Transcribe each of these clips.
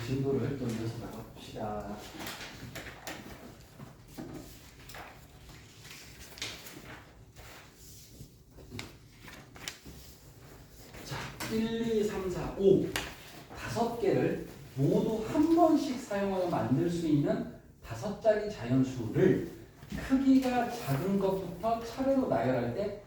진도를 또 이어서 나가봅시다. 자, 1, 2, 3, 4, 5 다섯 개를 모두 한 번씩 사용하여 만들 수 있는 5자리 자연수를 크기가 작은 것부터 차례로 나열할 때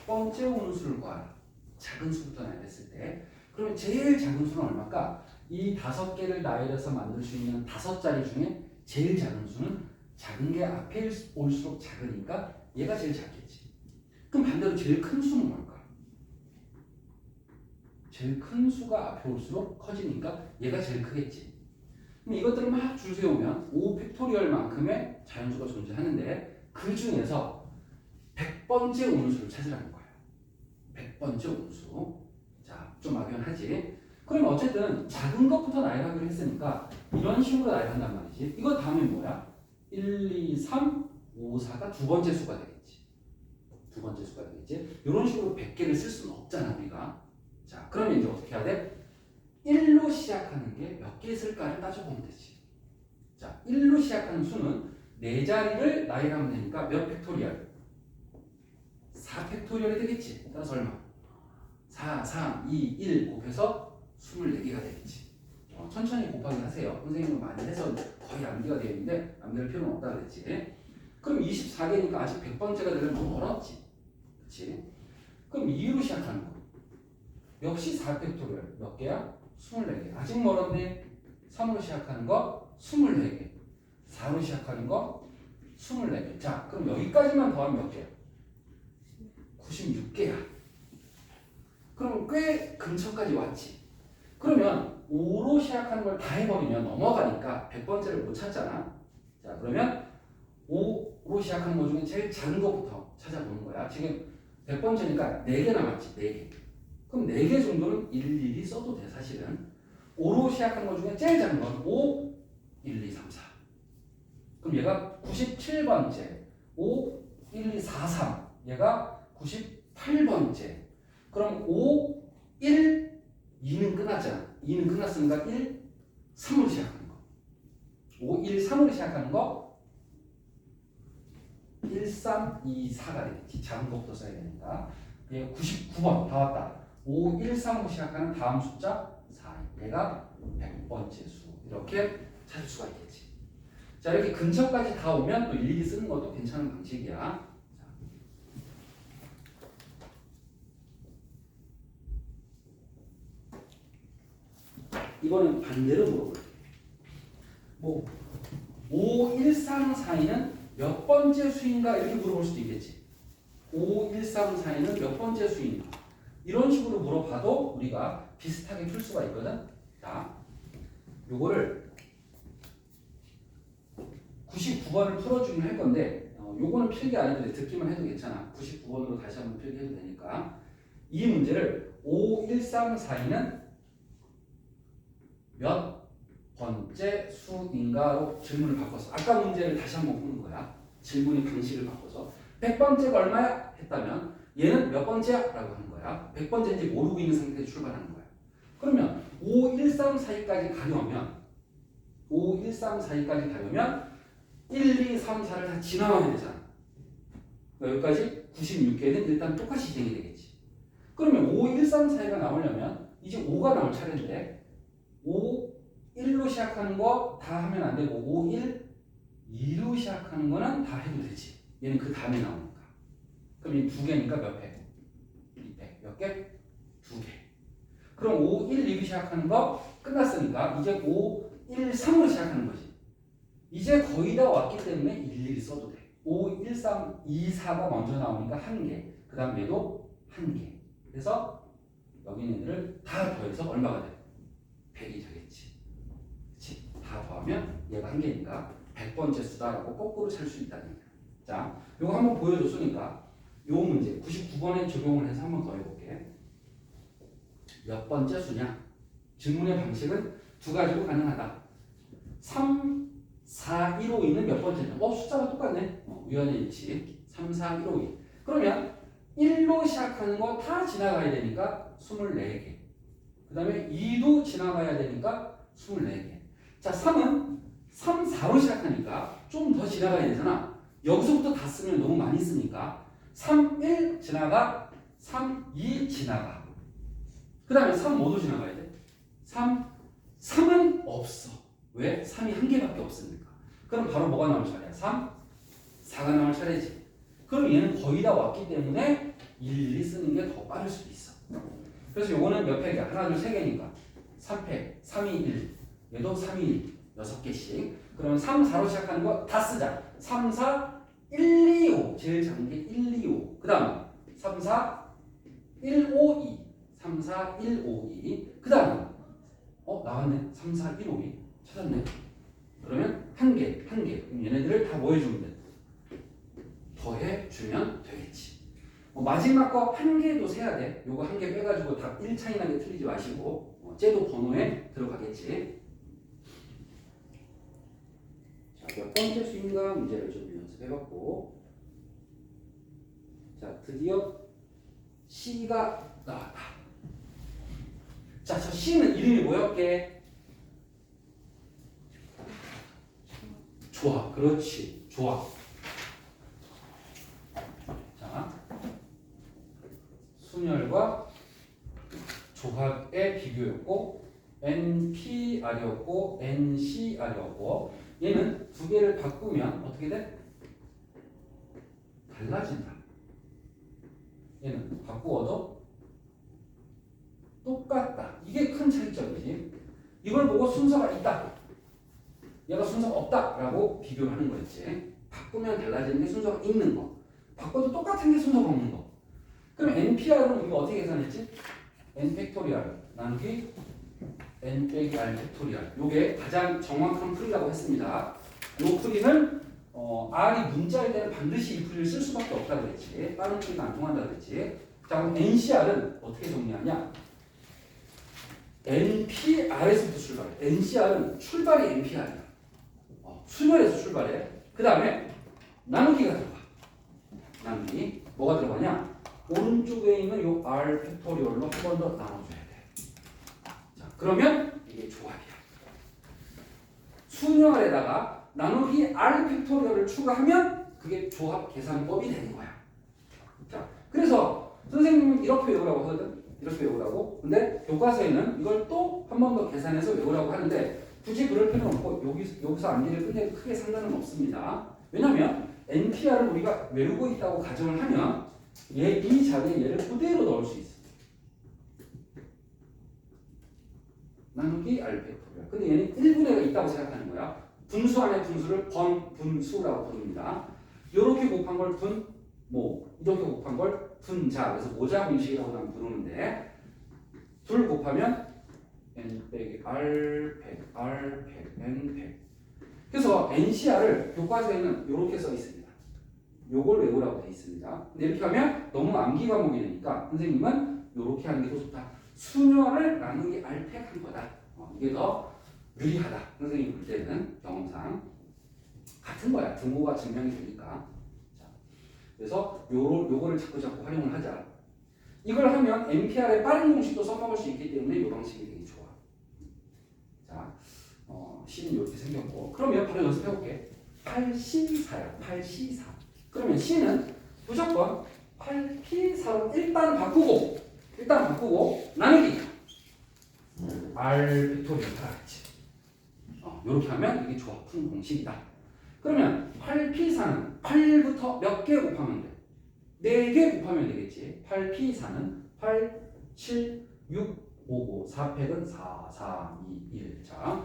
100번째 오는수를 구하라. 작은 수부터 나열했을 때. 그러면 제일 작은 수는 얼마일까? 이 5개를 나열해서 만들 수 있는 5자리 중에 제일 작은 수는 작은 게 앞에 올수록 작으니까 얘가 제일 작겠지. 그럼 반대로 제일 큰 수는 뭘까? 제일 큰 수가 앞에 올수록 커지니까 얘가 제일 크겠지. 그럼 이것들을 막 줄 세우면 5팩토리얼만큼의 자연수가 존재하는데 그 중에서 100번째 오는수를 찾으라는 거예요. 100번째 오는수. 자, 좀 막연하지. 그러면 어쨌든 작은 것부터 나열하기로 했으니까 이런 식으로 나열한단 말이지. 이거 다음에 뭐야? 1, 2, 3, 5, 4가 두 번째 수가 되겠지. 두 번째 수가 되겠지. 이런 식으로 100개를 쓸 수는 없잖아, 우리가. 자, 그러면 이제 어떻게 해야 돼? 1로 시작하는 게 몇 개 있을까를 따져보면 되지. 자, 1로 시작하는 수는 4자리를 나열하면 되니까 몇 팩토리얼? 4팩토리얼이 되겠지. 따라서 얼마? 4, 3, 2, 1 곱해서 24개가 되겠지. 천천히 곱하기 하세요. 선생님은 많이 해서 거의 암기가 되어 있는데 암기할 필요는 없다 그랬지. 그럼 24개니까 아직 100번째가 되려면 멀었지. 그치? 그럼 2로 시작하는 거. 역시 4팩토리얼. 몇 개야? 24개. 아직 멀었네. 3으로 시작하는 거 24개. 4로 시작하는 거 24개. 자, 그럼 여기까지만 더하면 몇 개야? 96개야. 그럼 꽤 근처까지 왔지. 그러면 5로 시작하는 걸 다 해버리면 넘어가니까 100번째를 못 찾잖아. 자, 그러면 5로 시작하는 것 중에 제일 작은 것부터 찾아보는 거야. 지금 100번째니까 4개 남았지. 4개. 그럼 4개 정도는 일일이 써도 돼, 사실은. 5로 시작하는 것 중에 제일 작은 건 5, 1, 2, 3, 4. 그럼 얘가 97번째. 5, 1, 2, 4, 3. 얘가 98번째. 그럼 5, 1, 2는 끝났잖아. 2는 끝났으니까 1, 3으로 시작하는 거. 5, 1, 3으로 시작하는 거 1, 3, 2, 4가 되겠지. 작은 것부터 써야 되니까. 얘 99번 다 왔다. 5, 1, 3으로 시작하는 다음 숫자 4. 얘가 100번째 수. 이렇게 찾을 수가 있겠지. 자, 이렇게 근처까지 다 오면 또 일일이 쓰는 것도 괜찮은 방식이야. 이번엔 반대로 물어볼게. 뭐 5, 1, 3, 4는 몇 번째 수인가 이렇게 물어볼 수도 있겠지. 5, 1, 3, 4는 몇 번째 수인가 이런 식으로 물어봐도 우리가 비슷하게 풀 수가 있거든. 자, 요거를 99번을 풀어주긴 할 건데 요거는 필기 안 해도 돼. 듣기만 해도 괜찮아. 99번으로 다시 한번 필기해도 되니까 이 문제를 5, 1, 3, 4는 몇 번째 수인가로 질문을 바꿔서 아까 문제를 다시 한번 푸는 거야. 질문의 방식을 바꿔서 100번째가 얼마야? 했다면 얘는 몇 번째야? 라고 하는 거야. 100번째인지 모르고 있는 상태에서 출발하는 거야. 그러면 5, 1, 3, 4까지 가려면 5, 1, 3, 4까지 가려면 1, 2, 3, 4를 다 지나가야 되잖아. 그러니까 여기까지 96개는 일단 똑같이 진행이 되겠지. 그러면 5, 1, 3, 4가 나오려면 이제 5가 나올 차례인데 5, 1로 시작하는 거 다 하면 안 되고 5, 1, 2로 시작하는 거는 다 해도 되지. 얘는 그 다음에 나오니까. 그럼 이 2개니까 몇 개? 200. 몇 개? 2개. 그럼 5, 1, 2로 시작하는 거 끝났으니까 이제 5, 1, 3으로 시작하는 거지. 이제 거의 다 왔기 때문에 일일이 써도 돼. 5, 1, 3, 2, 4가 먼저 나오니까 1개. 그 다음 얘도 1개. 그래서 여기 있는 애들을 다 더해서 얼마가 돼? 100이 되겠지. 그치? 다 더하면 얘가 1개니까 100번째 수다라고 거꾸로 찰 수 있다는 거야. 자, 요거 한번 보여줬으니까 요 문제 99번에 적용을 해서 한번 더 해볼게. 몇 번째 수냐? 질문의 방식은 두 가지로 가능하다. 3, 4, 1, 5, 2는 몇 번째냐? 숫자가 똑같네. 우연의 일치. 3, 4, 1, 5, 2. 그러면 1로 시작하는 거 다 지나가야 되니까 24개. 그 다음에 2도 지나가야 되니까 24개. 자, 3은 3, 4로 시작하니까 좀 더 지나가야 되잖아. 여기서부터 다 쓰면 너무 많이 쓰니까 3, 1 지나가, 3, 2 지나가. 그 다음에 3, 5도 지나가야 돼. 3은 없어. 왜? 3이 한 개밖에 없으니까. 그럼 바로 뭐가 나올 차례야? 3, 4가 나올 차례지. 그럼 얘는 거의 다 왔기 때문에 일일이 쓰는 게 더 빠를 수도 있어. 그래서 요거는 몇 팩이야? 하나, 둘, 세 개니까 3팩, 3, 2, 1. 얘도 3, 2, 1. 6개씩. 그러면 3, 4로 시작하는 거 다 쓰자. 3, 4, 1, 2, 5. 제일 작은 게 1, 2, 5. 그 다음 3, 4, 1, 5, 2. 3, 4, 1, 5, 2. 그 다음 나왔네. 3, 4, 1, 5, 2. 찾았네. 그러면 한 개. 그럼 얘네들을 다 뭐 해주면 돼? 더해주면 되겠지. 마지막 거 한 개도 세야 돼. 요거 한 개 빼가지고 다 1 차이 나게 틀리지 마시고 쟤도 번호에 들어가겠지. 자, 몇 번째 수인가 문제를 좀 연습해봤고, 자, 드디어 C가 나왔다. 자, 저 C는 이름이 뭐였게? 조합. 그렇지. 조합. 자, 순열과 조합의 비교였고, NPR이었고, NCR이었고, 얘는 두 개를 바꾸면 어떻게 돼? 달라진다. 얘는 바꾸어도 똑같다. 이게 큰 차이점이지. 이걸 보고 순서가 있다, 얘가 순서가 없다 라고 비교를 하는 거였지. 바꾸면 달라지는 게 순서가 있는 거, 바꿔도 똑같은 게 순서가 없는 거. 그럼 NPR은 우리가 어떻게 계산했지? N 팩토리얼 나누기 N 빼기 R 팩토리얼. 요게 가장 정확한 풀이라고 했습니다. 요 풀이는 R이 문자일 때는 반드시 이 풀이를 쓸 수밖에 없다고 그랬지. 다른 풀이가 안 통한다고 그랬지. 자, 그럼 NCR은 어떻게 정리하냐? NPR에서부터 출발해. NCR은 출발이 NPR이야. 출발해서 출발해. 그 다음에 나누기가 들어가. 나누기. 뭐가 들어가냐? 오른쪽에 있는 요 R 팩토리얼로 한 번 더 나눠줘야 돼. 자, 그러면 이게 조합이야. 수열에다가 나누기 R 팩토리얼을 추가하면 그게 조합 계산법이 되는 거야. 자, 그래서 선생님은 이렇게 외우라고 하거든. 이렇게 외우라고. 근데 교과서에는 이걸 또 한 번 더 계산해서 외우라고 하는데 굳이 그럴 필요는 없고 여기서 암기를 끝내도 크게 상관은 없습니다. 왜냐하면 NPR을 우리가 외우고 있다고 가정을 하면 이 자리에 얘를 그대로 넣을 수 있어. 나누기 R 팩토리얼. 근데 얘는 1분의가 있다고 생각하는 거야. 분수 안에 분수를 번분수라고 부릅니다. 이렇게 곱한 걸 분모, 이렇게 곱한 걸 분자. 그래서 모자 공식이라고 난 부르는데, 둘 곱하면 n 빼기 r 팩, r 팩, n 팩. 그래서 NCR을 교과서에는 이렇게 써 있습니다. 요걸 외우라고 돼 있습니다. 근데 이렇게 하면 너무 암기 과목이 되니까 선생님은 이렇게 하는 게 더 좋다. 수녀를 나누기 r팩 한 거다. 이게 더 유리하다. 선생님 볼 때는 경험상 같은 거야. 등호가 증명이 되니까. 자, 그래서 요거를 자꾸 활용을 하자. 이걸 하면 NPR의 빠른 공식도 써먹을 수 있기 때문에 이 방식이 되게 좋아. 자, C는 이렇게 생겼고, 그러면 바로 연습해볼게. 8C4야. 8C4. 그러면 C는 무조건 8P4로 일단 바꾸고 나누기 R 팩토리얼 하라겠지. 이렇게 하면 이게 조합 푼 공식이다. 그러면 8P4는 8부터 몇 개 곱하면 돼? 4개 곱하면 되겠지. 8P4는 8, 7, 6, 5, 5, 4팩은 4, 4, 2, 1. 자,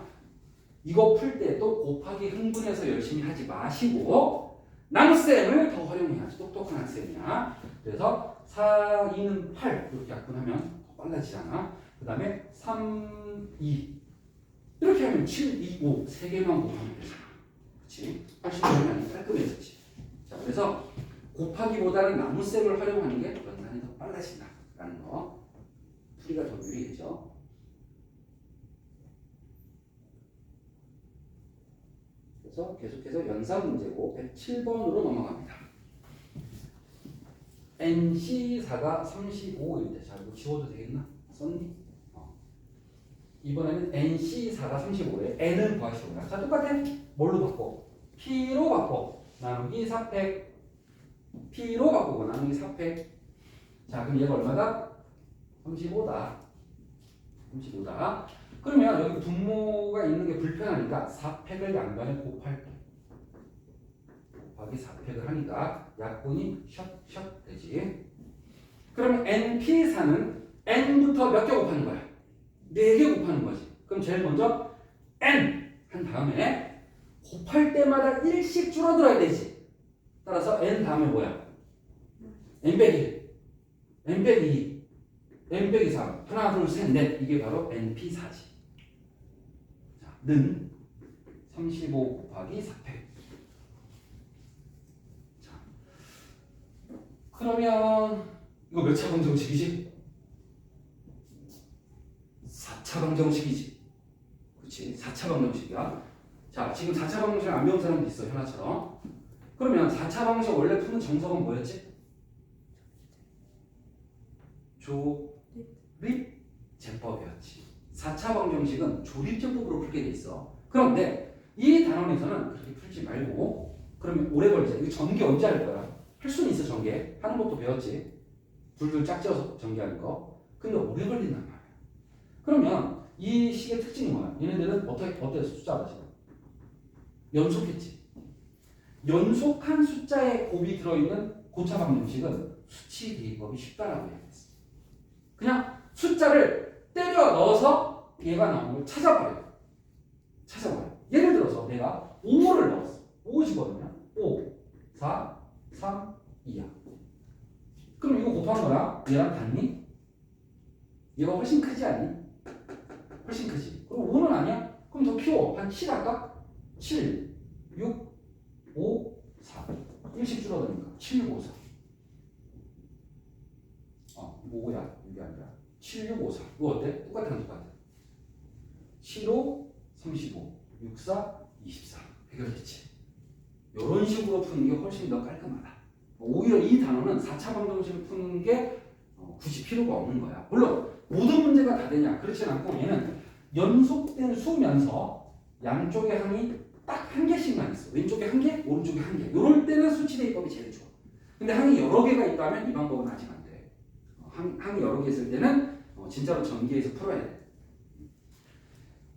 이거 풀 때 또 곱하기 흥분해서 열심히 하지 마시고 나눗셈을 더 활용해야지. 똑똑한 학생이야. 그래서 4, 2는 8 이렇게 약분하면 더 빨라지잖아. 그 다음에 3, 2 이렇게 하면 7, 2, 5 3개만 곱하면 되잖아. 그렇지? 80이면 깔끔해졌지. 자, 그래서 곱하기보다는 나눗셈을 활용하는 게 연산이 더 빨라진다 라는 거. 풀이가 더 유리해져. 그래서 계속해서 연산 문제고 107번으로 넘어갑니다. NC4가 35인데 자, 이거 지워도 되겠나? 썼니? 이번에는 NC4가 35래. N을 구하시는 거야. 자, 똑같아. 뭘로 바꿔? P로 바꿔. 나누기 4팩. P로 바꾸고 나누기 4팩. 자, 그럼 얘가 얼마다? 35다. 35다. 그러면 여기 분모가 있는 게 불편하니까 4팩을 양변에 곱할게. 곱하기 4팩을 하니까 약분이 샷 되지. 그러면 NP4는 N부터 몇 개 곱하는 거야? 4개 곱하는 거지. 그럼 제일 먼저 N 한 다음에 곱할 때마다 1씩 줄어들어야 되지. 따라서 N 다음에 뭐야? N 빼기 1, N 빼기 2, N 빼기 3. 하나, 둘, 셋, 넷. 이게 바로 NP4지. 자, 는 35 곱하기 4팩. 자, 그러면 이거 몇 차 방정식이지? 4차 방정식이지. 그렇지? 4차 방정식이야. 자, 지금 4차 방정식 안 배운 사람도 있어, 현아처럼. 그러면 4차 방정식 원래 푸는 정석은 뭐였지? 조립제법이었지. 4차 방정식은 조립제법으로 풀게 돼 있어. 그런데 이 단원에서는 그렇게 풀지 말고, 그러면 오래 걸리잖아. 이거 전개 언제 할 거야? 할 수는 있어, 전개. 하는 것도 배웠지. 둘둘 짝지어서 전개하는 거. 근데 오래 걸린단 말이야. 그러면 이 식의 특징이 뭐야? 얘네들은 어때 숫자가 지금? 연속했지. 연속한 숫자의 곱이 들어있는 고차 방정식은 수치 대입법이 쉽다라고 얘기했어. 그냥 숫자를 때려 넣어서 얘가 나오는 걸 찾아버려. 예를 들어서 내가 5를 넣었어. 5 집어넣으면 5, 4, 3, 2야. 그럼 이거 곱한 거랑 얘랑 같니? 얘가 훨씬 크지 않니? 훨씬 크지. 그럼 5는 아니야? 그럼 더 키워. 한 7 할까? 7, 6, 5, 4. 1씩 줄어드니까 7, 6, 5, 4. 5야. 이게 아니라 7, 6, 5, 4. 이거 어때? 똑같아. 7, 5, 35, 6, 4, 24. 해결됐지. 이런 식으로 푸는 게 훨씬 더 깔끔하다. 오히려 이 단어는 4차 방정식을 푸는 게 굳이 필요가 없는 거야. 물론 모든 문제가 다 되냐? 그렇진 않고 얘는 연속된 수면서 양쪽에 항이 딱 한 개씩만 있어. 왼쪽에 한 개, 오른쪽에 한 개. 이럴 때는 수치 대입법이 제일 좋아. 근데 항이 여러 개가 있다면 이 방법은 아직 안 돼. 항이 여러 개 있을 때는 진짜로 전기에서 풀어야 돼.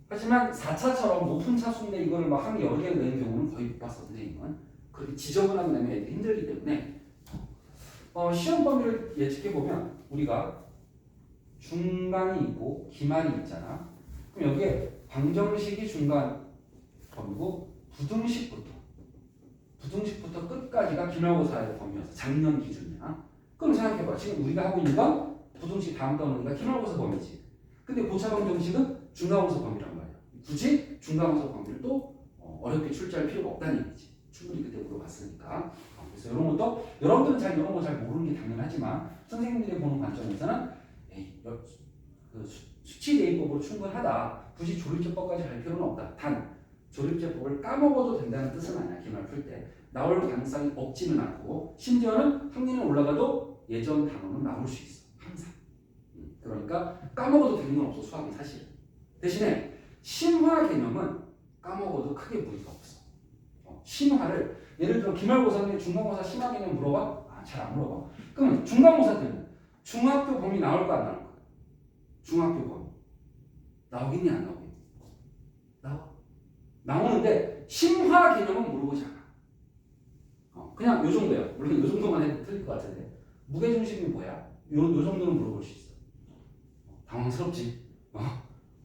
하지만 4차처럼 높은 차수인데 이거를 막 항이 여러 개가 되는 경우는 거의 못 봤어, 선생님은. 그렇게 지저분하게 내면 애들이 힘들기 때문에 시험 범위를 예측해보면 우리가 중간이 있고 기말이 있잖아. 그럼 여기에 방정식이 중간 범위고 부등식부터 끝까지가 기말고사의 범위여서 작년 기준이야. 그럼 생각해봐. 지금 우리가 하고 있는 건 부등식 다음 단원이니까 기말고사 범위지. 근데 고차 방정식은 중간고사 범위란 말이야. 굳이 중간고사 범위를 또 어렵게 출제할 필요가 없다는 얘기지. 충분히 그때 물어봤으니까. 그래서 이런 것도 여러분들은 이런 거 잘 모르는 게 당연하지만 선생님들이 보는 관점에서는 그 수치 대입법으로 충분하다. 굳이 조립제법까지 할 필요는 없다. 단 조립제법을 까먹어도 된다는 뜻은 아니야. 기말 풀 때 나올 가능성이 없지는 않고 심지어는 학년이 올라가도 예전 단어는 나올 수 있어. 항상. 그러니까 까먹어도 되는 건 없어. 수학은 사실. 대신에 심화 개념은 까먹어도 크게 무리가 없어. 심화를 예를 들어 기말고사인데 중간고사 심화 개념 물어봐? 잘 안 물어봐. 그럼 중간고사 때는 중학교 범위 나올까 안 나올까? 중학교 범위 나오겠니 안 나오겠니? 나오는데 심화 개념은 물어보지 않아. 그냥 요 정도야. 물론 요 정도만 해도 틀릴 것 같은데 무게중심이 뭐야? 요 정도는 물어볼 수 있어. 당황스럽지?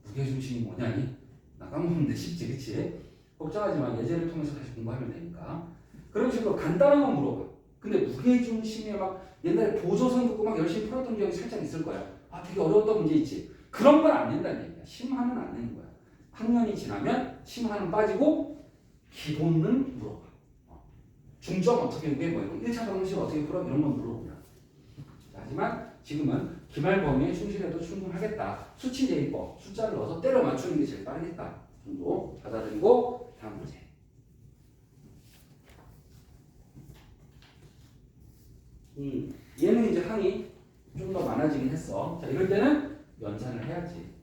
무게중심이 뭐냐니? 나 까먹었는데 쉽지, 그치? 걱정하지 마. 예제를 통해서 다시 공부하면 되니까. 그런 식으로 간단한 건 물어봐. 근데 무게중심에 막 옛날에 보조선 듣고 막 열심히 풀었던 기억이 살짝 있을 거야. 되게 어려웠던 문제 있지. 그런 건 안 된다는 얘기야. 심화는 안 되는 거야. 학년이 지나면 심화는 빠지고 기본은 물어봐. 중점 어떻게 구해? 뭐 이런 1차 방식 어떻게 풀어? 이런 건 물어보면. 하지만 지금은 기말 범위에 충실해도 충분하겠다. 수치 대입법 숫자를 넣어서 때려 맞추는 게 제일 빠르겠다. 정도 받아들이고 다음 문제. 얘는 이제 항이 좀 더 많아지긴 했어. 자, 이럴 때는 연산을 해야지.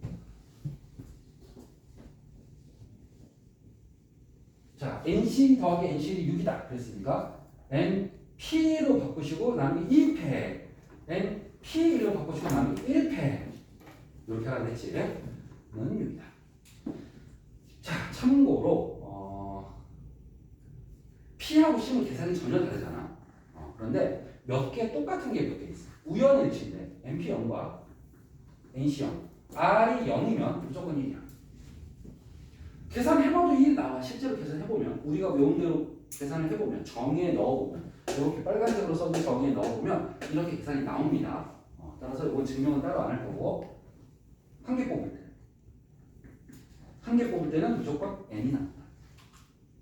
자, NC 더하기 NC이 6이다. 그랬으니까 NP로 바꾸시고 남이 2패. NP로 바꾸시고 남이 1패. 이렇게 하라 했지. 는 6이다. 자, 참고로 P하고 C는 계산이 전혀 다르잖아. 그런데 몇 개 똑같은 게 몇 개 있어. 우연일치인데 NP 0과 NC 0. R이 0이면 무조건 1이야. 계산해봐도 1 나와. 실제로 계산해보면 우리가 외운 대로 계산을 해보면 정의에 넣어보면 이렇게 빨간색으로 써진 정의에 넣어보면 이렇게 계산이 나옵니다. 따라서 이건 증명은 따로 안 할 거고 한 개 뽑을 때는 무조건 n이 나온다.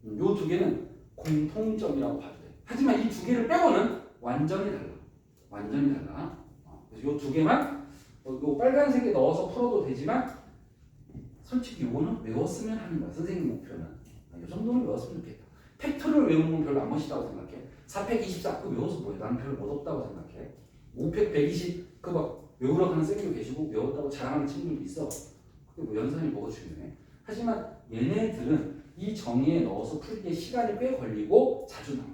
요 두 개는 공통점이라고 봐도 돼. 하지만 이 두 개를 빼고는 완전히 달라. 그래서 요 두 개만 요 빨간색에 넣어서 풀어도 되지만 솔직히 요거는 외웠으면 하는 거야. 선생님 목표는. 이 정도는 외웠으면 좋겠다. 팩터를 외우는 건 별로 안 멋있다고 생각해. 4팩 24 그거 외워서 뭐해. 나는 별로 멋없다고 생각해. 5팩 120 그거 막 외우러 가는 쌤도 계시고 외웠다고 자랑하는 친구들도 있어. 그게 뭐 연산이 뭐가 중요해. 하지만 얘네들은 이 정의에 넣어서 풀기에 시간이 꽤 걸리고 자주 나와.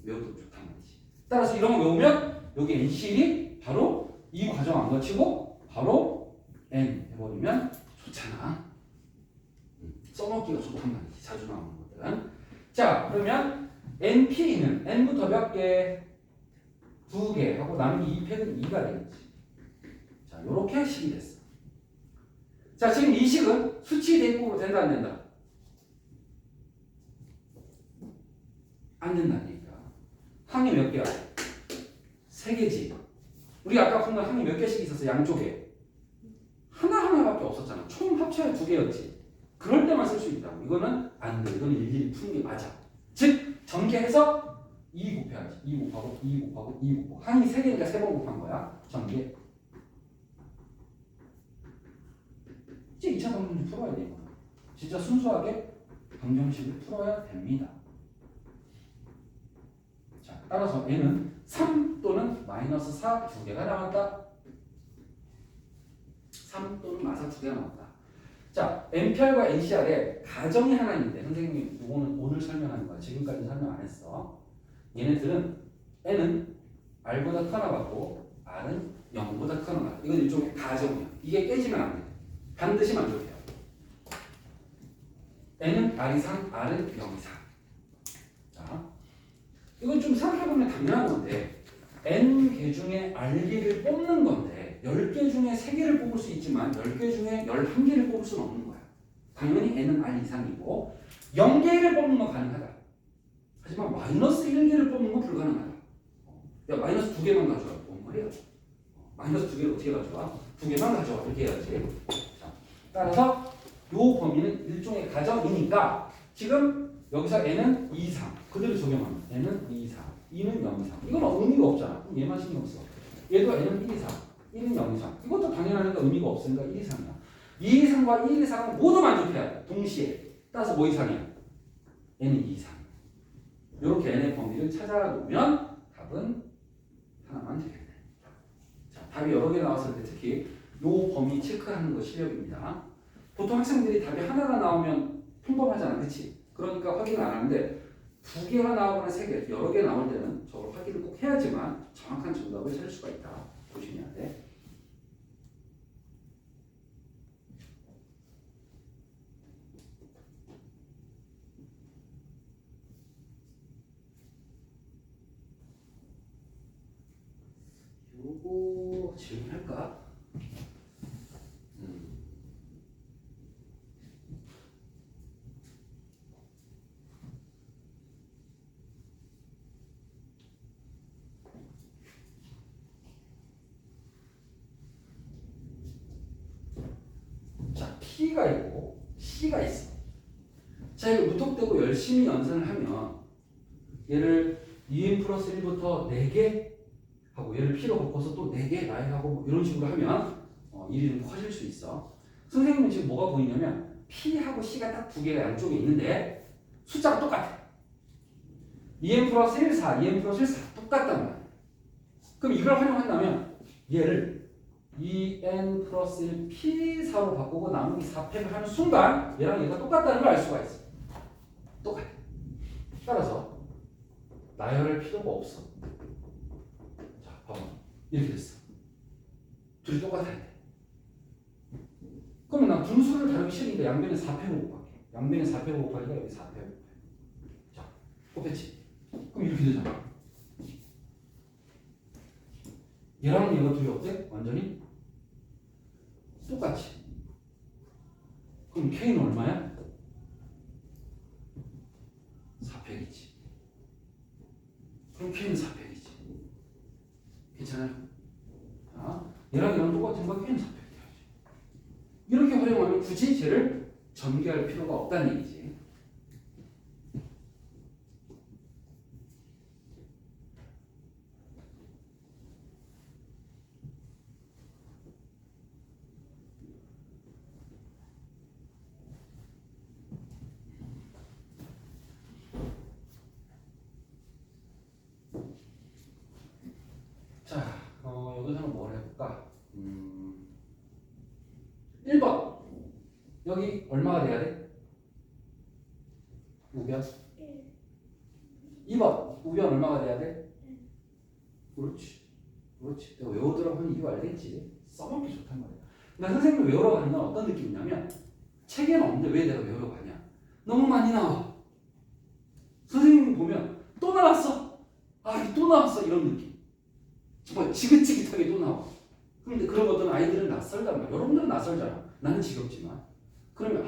외워도 좋단 말이지. 따라서 이런 거 외우면 여기 NC이 바로 이 과정 안 거치고 바로 N 해버리면 좋잖아. 써먹기가 좋단 말이지. 자주 나오는 것들은. 자, 그러면 NP는 N부터 몇 개? 2개 하고 남은 2팩은 2가 되겠지. 자, 요렇게 식이 됐어. 자, 지금 이 식은 수치 대입법으로 된다 안 된다? 안 된다니까. 항이 몇 개야? 3개지. 우리 아까 본 건 항이 몇 개씩 있었어? 양쪽에. 하나하나밖에 없었잖아. 총 합쳐야 2개였지. 그럴 때만 쓸 수 있다고. 이거는 안 돼. 이거는 일일이 푸는 게 맞아. 즉 전개해서 2 곱해야지. 2 곱하고 2 곱하고 2 곱하고. 항이 3개니까 3번 곱한 거야. 전개. 이제 2차 방정식 풀어야 돼. 이거는. 진짜 순수하게 방정식을 풀어야 됩니다. 자, 따라서 n은 3 또는 마이너스 4 두 개가 나왔다. 3 또는 마사 2개가 나왔다. 자, NPR과 NCR에 가정이 하나 있는데 선생님이 이거는 오늘 설명하는 거야. 지금까지 설명 안 했어. 얘네들은 N은 R보다 크거나 같고 R은 0보다 크거나 같아. 이건 일종의 가정이야. 이게 깨지면 안 돼. 반드시 만족해요. N은 R 이상, R은 0 이상. 자, 이건 좀 생각해보면 당연한 건데 N개 중에 R개를 뽑는 건데 10개 중에 3개를 뽑을 수 있지만 10개 중에 11개를 뽑을 수는 없는 거야. 당연히 N은 R 이상이고 0개를 뽑는 건 가능하다. 하지만 마이너스 1개를 뽑는 건 불가능하다. 야, 마이너스 2개만 가져와. 뭔 말이야? 마이너스 2개를 어떻게 가져와? 2개만 가져와. 이렇게 해야지. 자, 따라서 이 범위는 일종의 가정이니까 지금 여기서 N은 2 이상 그대로 적용하면 N은 2 이상 2는 0 이상 이건 의미가 없잖아. 그럼 얘만 신경 써. 얘도 N은 1 이상 1은 0 이상 이것도 당연하니까 의미가 없으니까 1 이상이야. 2 이상과 1 이상은 모두 만족해야 돼. 동시에. 따라서 뭐 이상이야? N은 2 이상. 이렇게 N의 범위를 찾아놓으면 답은 하나만 되겠네. 자, 답이 여러 개 나왔을 때 특히 이 범위 체크하는 거 실력입니다. 보통 학생들이 답이 하나가 나오면 평범하잖아. 그렇지? 그러니까 확인을 안 하는데 2개가 나오거나 3개, 여러 개 나올 때는 저걸 확인을 꼭 해야지만 정확한 정답을 찾을 수가 있다. 조심해야 돼. 요거 질문할까? 자, P가 있고 C가 있어. 자, 이거 무턱대고 열심히 연산을 하면 얘를 2n 플러스 1부터 4개 하고 얘를 P로 바꿔서 또 4개 나열하고 뭐 이런 식으로 하면 일이 좀 커질 수 있어. 선생님은 지금 뭐가 보이냐면 P하고 C가 딱 2개가 양쪽에 있는데 숫자가 똑같아. 2n 플러스 1, 4, 2n 플러스 1, 4 똑같단 말이야. 그럼 이걸 활용한다면 얘를 2n 플러스 1 P4로 바꾸고 나머지 4팩을 하는 순간 얘랑 얘가 똑같다는 걸 알 수가 있어. 따라서 나열할 필요가 없어. 자, 봐봐. 이렇게 됐어. 둘이 똑같아야 돼. 그러면 난 분수를 다루기 싫으니까 양변에 4패로 곱할게. 양변에 4패로 곱하니까 여기 4패로 곱해. 자, 곱했지. 그럼 이렇게 되잖아. 얘랑 얘가 둘이 어때? 완전히 똑같이. 그럼 K는 얼마야? 4팩이지. 그럼 K는 4팩이지. 괜찮아요? 자, 얘랑 얘랑 똑같은 거 K는 4팩 돼야지. 이렇게 활용하면 굳이 쟤를 전개할 필요가 없다는 얘기지. 자, 여기서는 뭘 해볼까? 1번. 여기 얼마가 돼야 돼? 우변. 2번. 우변 얼마가 돼야 돼? 그렇지. 그렇지. 내가 외우더라고 하는 이유 알겠지? 써먹기 좋단 말이야. 나 선생님 외우러 가는 건 어떤 느낌이냐면 책에는 없는데 왜 내가 외우러 가냐? 너무 많이 나와. 선생님 보면 또 나왔어. 아, 또 나왔어. 이런 느낌. 정말 지긋지긋하게 또 나와. 그런데 그런 것들은 아이들은 낯설단 말이야. 여러분들은 낯설잖아. 나는 지겹지만. 그러면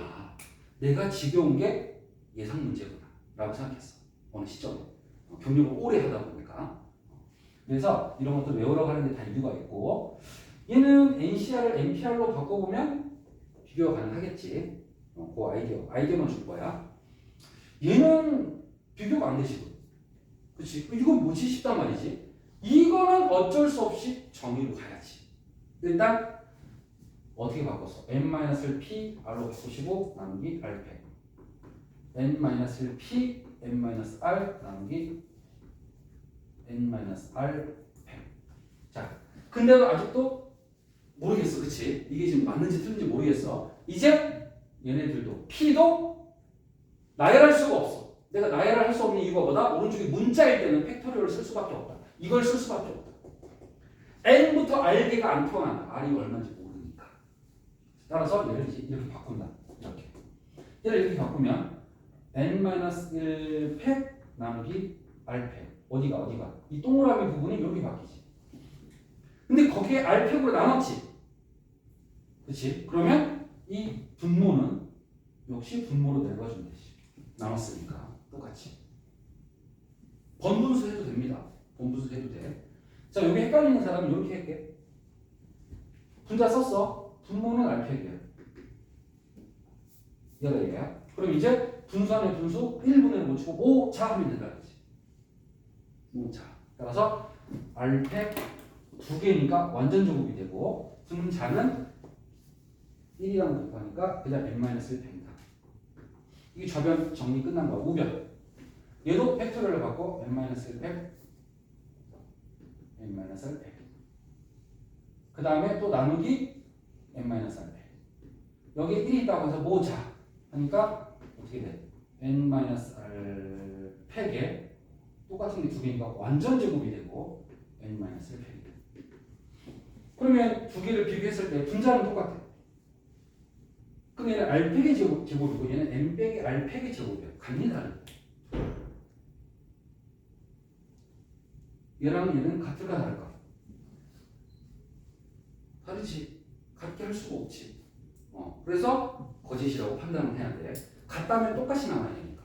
내가 지겨운 게 예상 문제구나 라고 생각했어. 어느 시점에. 경력을 오래 하다 보니까. 그래서 이런 것들 외우러 가는 데 다 이유가 있고, 얘는 NCR을 NPR로 바꿔보면 비교가 가능하겠지. 그 아이디어만 줄 거야. 얘는 비교가 안 되지. 그치? 이건 뭐지 싶단 말이지. 이거는 어쩔 수 없이 정의로 가야지. 일단 어떻게 바꿨어? n-를 p r로 바꾸시고 나누기 r팩. n-를 p n-r 나누기 n-r 팩. 자, 근데도 아직도 모르겠어, 그치? 이게 지금 맞는지 틀린지 모르겠어. 이제 얘네들도 p도 나열할 수가 없어. 내가 나열을 할 수 없는 이유가 뭐다? 오른쪽에 문자일 때는 팩토리얼을 쓸 수밖에 없다. 이걸 쓸 수밖에 없다. n부터 r개가 안 통한다. r이 얼마인지 모르니까. 따라서 얘를 이렇게 바꾼다. 이렇게. 얘를 이렇게 바꾸면 n-1 팩 나누기 r 팩. 어디가? 이 동그라미 부분이 이렇게 바뀌지. 근데 거기에 r 팩으로 나눴지. 그렇지? 그러면 이 분모는 역시 분모로 내려가주면 되지. 나눴으니까 똑같이. 번분수 해도 됩니다. 번분수 해도 돼. 자, 여기 헷갈리는 사람은 이렇게 할게. 분자 썼어. 분모는 r팩이야. 얘야. 그럼 이제 분수 안에 분수 1분의 5 치고 5자 하면 된다. 그렇지? 5자. 따라서 r팩 2개니까 완전 제곱이 되고 분자는 1이랑 곱하니까 그냥 n-1 팩이다. 이게 좌변 정리 끝난 거야. 우변. 얘도 팩토리얼을 갖고 n-1 팩 n-1 팩. 그 다음에 또 나누기 n-r 팩. 여기 1이 있다고 해서 모자 하니까 어떻게 돼? n-r 팩에 똑같은 게 2개니까 완전 제곱이 되고 n-1 팩이 돼. 그러면 2개를 비교했을 때 분자는 똑같아. 그럼 얘는 r팩의 제곱이고 얘는 n-의 r팩의 제곱이야. 간이 다르다. 얘랑 얘는 같을까 다를까? 다르지. 같게 할 수가 없지. 그래서 거짓이라고 판단을 해야 돼. 같다면 똑같이 나와야 되니까.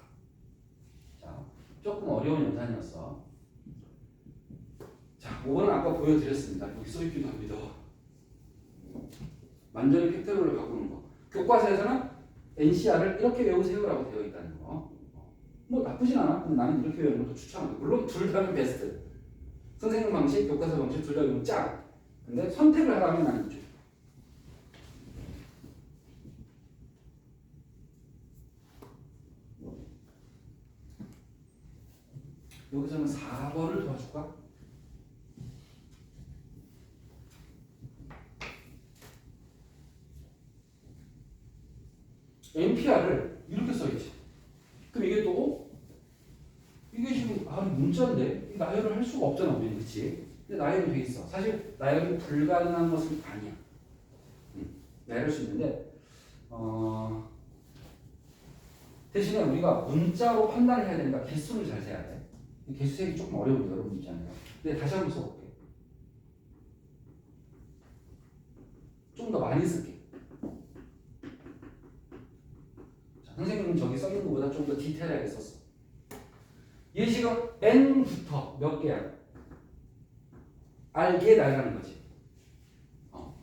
자, 조금 어려운 연산이었어. 자, 5번은 아까 보여드렸습니다. 여기 써있기도 합니다. 완전히 팩토리얼로 바꾸는 거. 교과서에서는 NCR을 이렇게 외우세요라고 되어 있다는 거. 뭐 나쁘진 않아. 근데 나는 이렇게 외우는 것도 추천합니다. 물론 둘 다는 베스트. 선생님 방식, 교과서 방식 둘 다 외우면 짱. 근데 선택을 하라면 나는 이쪽. 여기서는 4번을 도와줄까? NPR을 이렇게 써야지. 그럼 이게 또 문자인데 나열을 할 수가 없잖아 우리는. 그렇지? 근데 나열이 돼 있어. 사실 나열이 불가능한 것은 아니야. 나열할 수 있는데 대신에 우리가 문자로 판단을 해야 되니까 개수를 잘 세야 돼. 개수 세기 조금 어려운데 여러분 있잖아요. 근데 다시 한번 써볼게. 좀 더 많이 쓸게. 자, 선생님은 저기 써 있는 것보다 좀 더 디테일하게 썼어. 얘 지금 n부터 몇 개야? r개 나열하는 거지.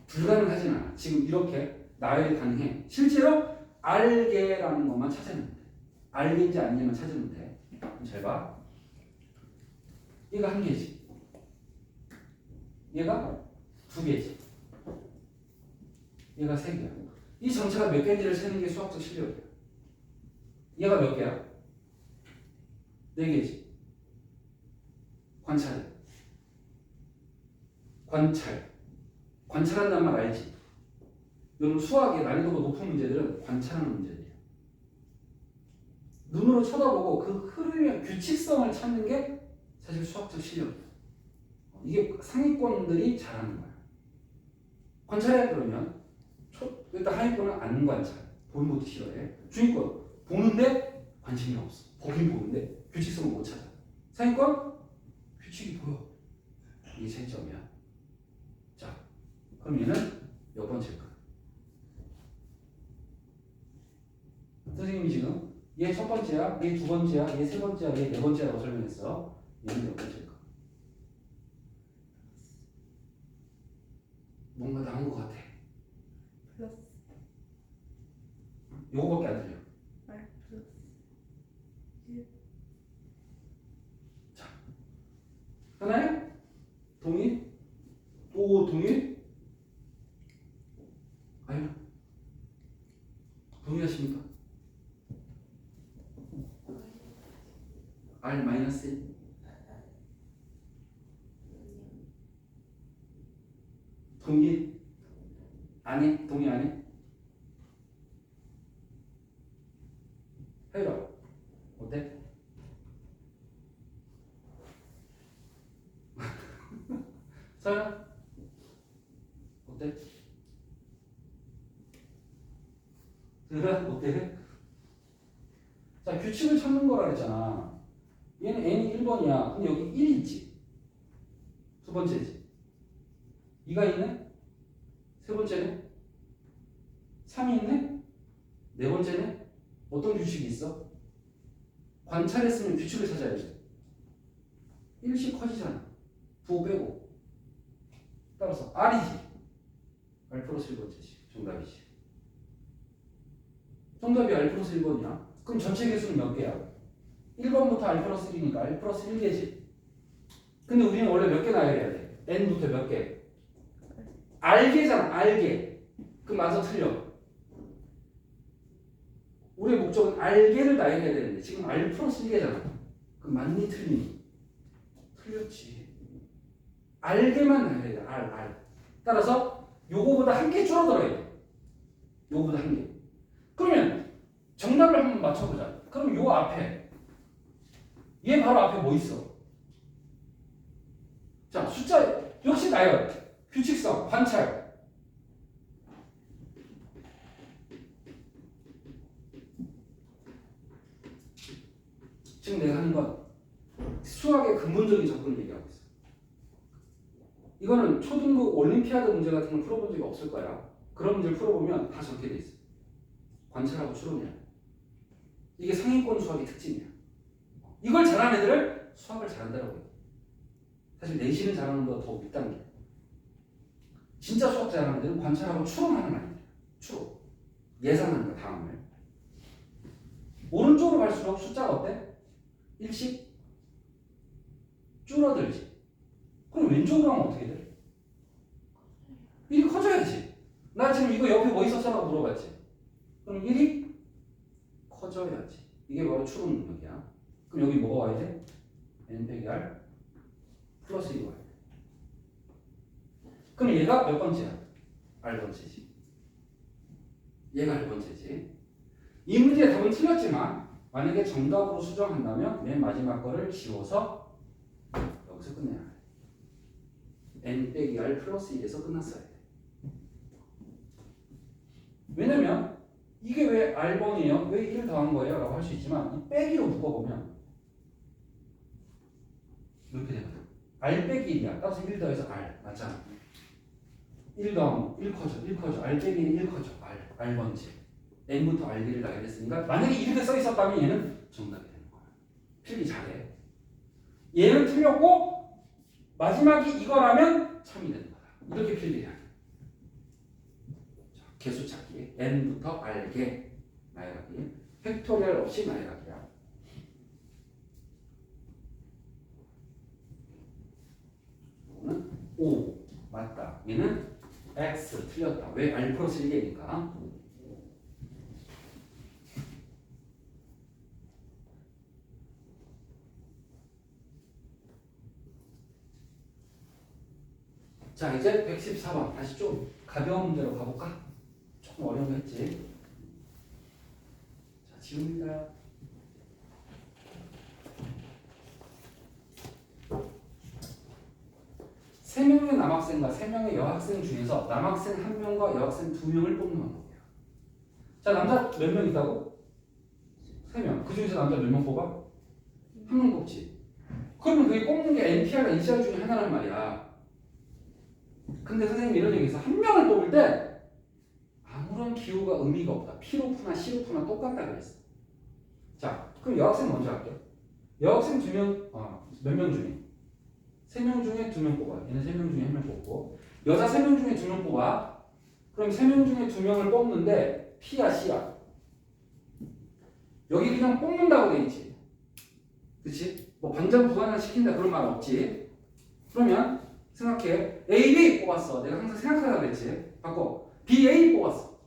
불가능하진 않아. 지금 이렇게 나열이 가능해. 실제로 r개라는 것만 찾으면 돼. r개인지 아닌지만 찾으면 돼. 잘 봐. 얘가 한 개지. 얘가 두 개지. 얘가 세 개야. 이 전체가 몇 개인지를 세는 게 수학적 실력이야. 얘가 몇 개야? 네 개지. 관찰해. 관찰한다는 말 알지? 여러분 수학의 난이도가 높은 문제들은 관찰하는 문제들이야. 눈으로 쳐다보고 그 흐름의 규칙성을 찾는 게 사실 수학적 실력이야. 이게 상위권들이 잘하는 거야. 관찰해 그러면 일단 하위권은 안 관찰. 보는 것도 싫어해. 중위권 보는데 관심이 없어. 보긴 보는데 규칙성을 못 찾아. 상위권 규칙이 보여. 이게 차이점이야. 자, 그럼 얘는 몇 번째일까? 선생님이 지금 얘 첫 번째야, 얘 두 번째야, 얘 세 번째야, 얘 네 번째라고 설명했어. 얘는 몇 번째일까? 뭔가 나온 것 같아. 플러스 요거밖에 안 들려. R 플러스 자, 하나에 동일, 또 동일. 아유, 동일하십니까? R 마이너스 1. 동일 아니? 동의 안 해? 해라. 어때? 서연아? 어때? 서연아? 어때? 자, 규칙을 찾는 거라 그랬잖아. 얘는 n이 1번이야. 근데 여기 1이 있지. 두 번째지. 2가 있네? 세 번째네? 3이 있네? 네 번째네? 어떤 규칙이 있어? 관찰했으면 규칙을 찾아야지. 1씩 커지잖아. 부호 빼고. 따라서 R이지. R 플러스 1번째지. 정답이지. 정답이 R 플러스 1번이야. 그럼 전체 개수는 몇 개야? 1번부터 R 플러스 1이니까 R 플러스 1개지. 근데 우리는 원래 몇 개 나열해야 돼? N부터 몇 개? R개잖아. R개. 그럼 맞아 틀려. 우리의 목적은 R개를 나열해야 되는데 지금 R 플러스 1개잖아. 그럼 맞니 틀리니? 틀렸지. R개만 나열해야 돼. R. 따라서 요거보다 한 개 줄어들어야 돼. 요거보다 한 개. 그러면 정답을 한번 맞춰보자. 그럼 요 앞에 얘 바로 앞에 뭐 있어? 자, 숫자 역시 나열, 규칙성, 관찰. 지금 내가 하는 건 수학의 근본적인 접근을 얘기하고 있어. 이거는 초등급 올림피아드 문제 같은 걸 풀어본 적이 없을 거야. 그런 문제를 풀어보면 다 적게 돼 있어. 관찰하고 추론이야. 이게 상위권 수학의 특징이야. 이걸 잘하는 애들을 수학을 잘한다고 해. 사실 내신을 잘하는 것보다 더 윗단계. 진짜 수학 잘하는 애들은 관찰하고 추론하는 아이들이야. 추론. 예상하는 거 다음을. 오른쪽으로 갈수록 숫자가 어때? 일씩 줄어들지. 그럼 왼쪽으로 하면 어떻게 돼? 1이 커져야지. 나 지금 이거 옆에 뭐 있었어라고 물어봤지. 그럼 1이 커져야지. 이게 바로 추론 능력이야. 그럼 여기 뭐가 와야 돼? n 빼기 r 플러스 1이 와야 돼. 그럼 얘가 몇 번째야? r번째지. 얘가 r번째지. 이 문제의 답은 틀렸지만 만약에 정답으로 수정한다면 맨 마지막 거를 지워서 여기서 끝내야 돼. n 빼기 r 플러스 1에서 끝났어야 돼. 왜냐면 이게 왜 r번이에요? 왜 1을 더한 거예요? 라고 할 수 있지만 이 빼기로 묶어보면 이렇게 되거든. r 빼기 1이야. 따라서 1 더해서 r 맞잖아. 1 더하면 1 커져. 1 커져. r 빼기 1 커져. r번지. n부터 r를 나게 됐으니까 만약에 이렇게 써 있었다면 얘는 정답이 되는 거야. 필기 잘해. 얘는 틀렸고 마지막이 이거라면 참이 되는 거다. 이렇게 필기해야 돼. 개수 찾기. n부터 r개 나열하기. 팩토리얼 없이 나열하기야. 이거는 O 맞다. 얘는 X 틀렸다. 왜? R 플러스 1개니까. 자 이제 114번 다시 좀 가벼운 문제로 가볼까? 조금 어려운 거 했지. 자 지웁니다. 세 명의 남학생과 세 명의 여학생 중에서 남학생 1명과 여학생 2명을 뽑는 방법이야. 자 남자 몇 명 있다고? 3명. 그 중에서 남자 몇 명 뽑아? 1명 뽑지. 그러면 그게 뽑는 게 NPR과 NCR 중에 하나란 말이야. 근데 선생님이 이런 얘기해서 1명을 뽑을 때 아무런 기호가 의미가 없다. P로 푸나 C로 푸나 똑같다 그랬어. 자, 그럼 여학생 먼저 할게요. 여학생 2명, 몇 명 중에? 3명 중에 2명 뽑아. 얘는 3명 중에 1명 뽑고. 여자 3명 중에 2명 뽑아. 그럼 3명 중에 2명을 뽑는데 P야 C야? 여기 그냥 뽑는다고 돼 있지. 그치? 뭐 반장 부관을 시킨다 그런 말 없지. 그러면 생각해. A, B 뽑았어. 내가 항상 생각하라 그랬지. 바꿔. B, A 뽑았어.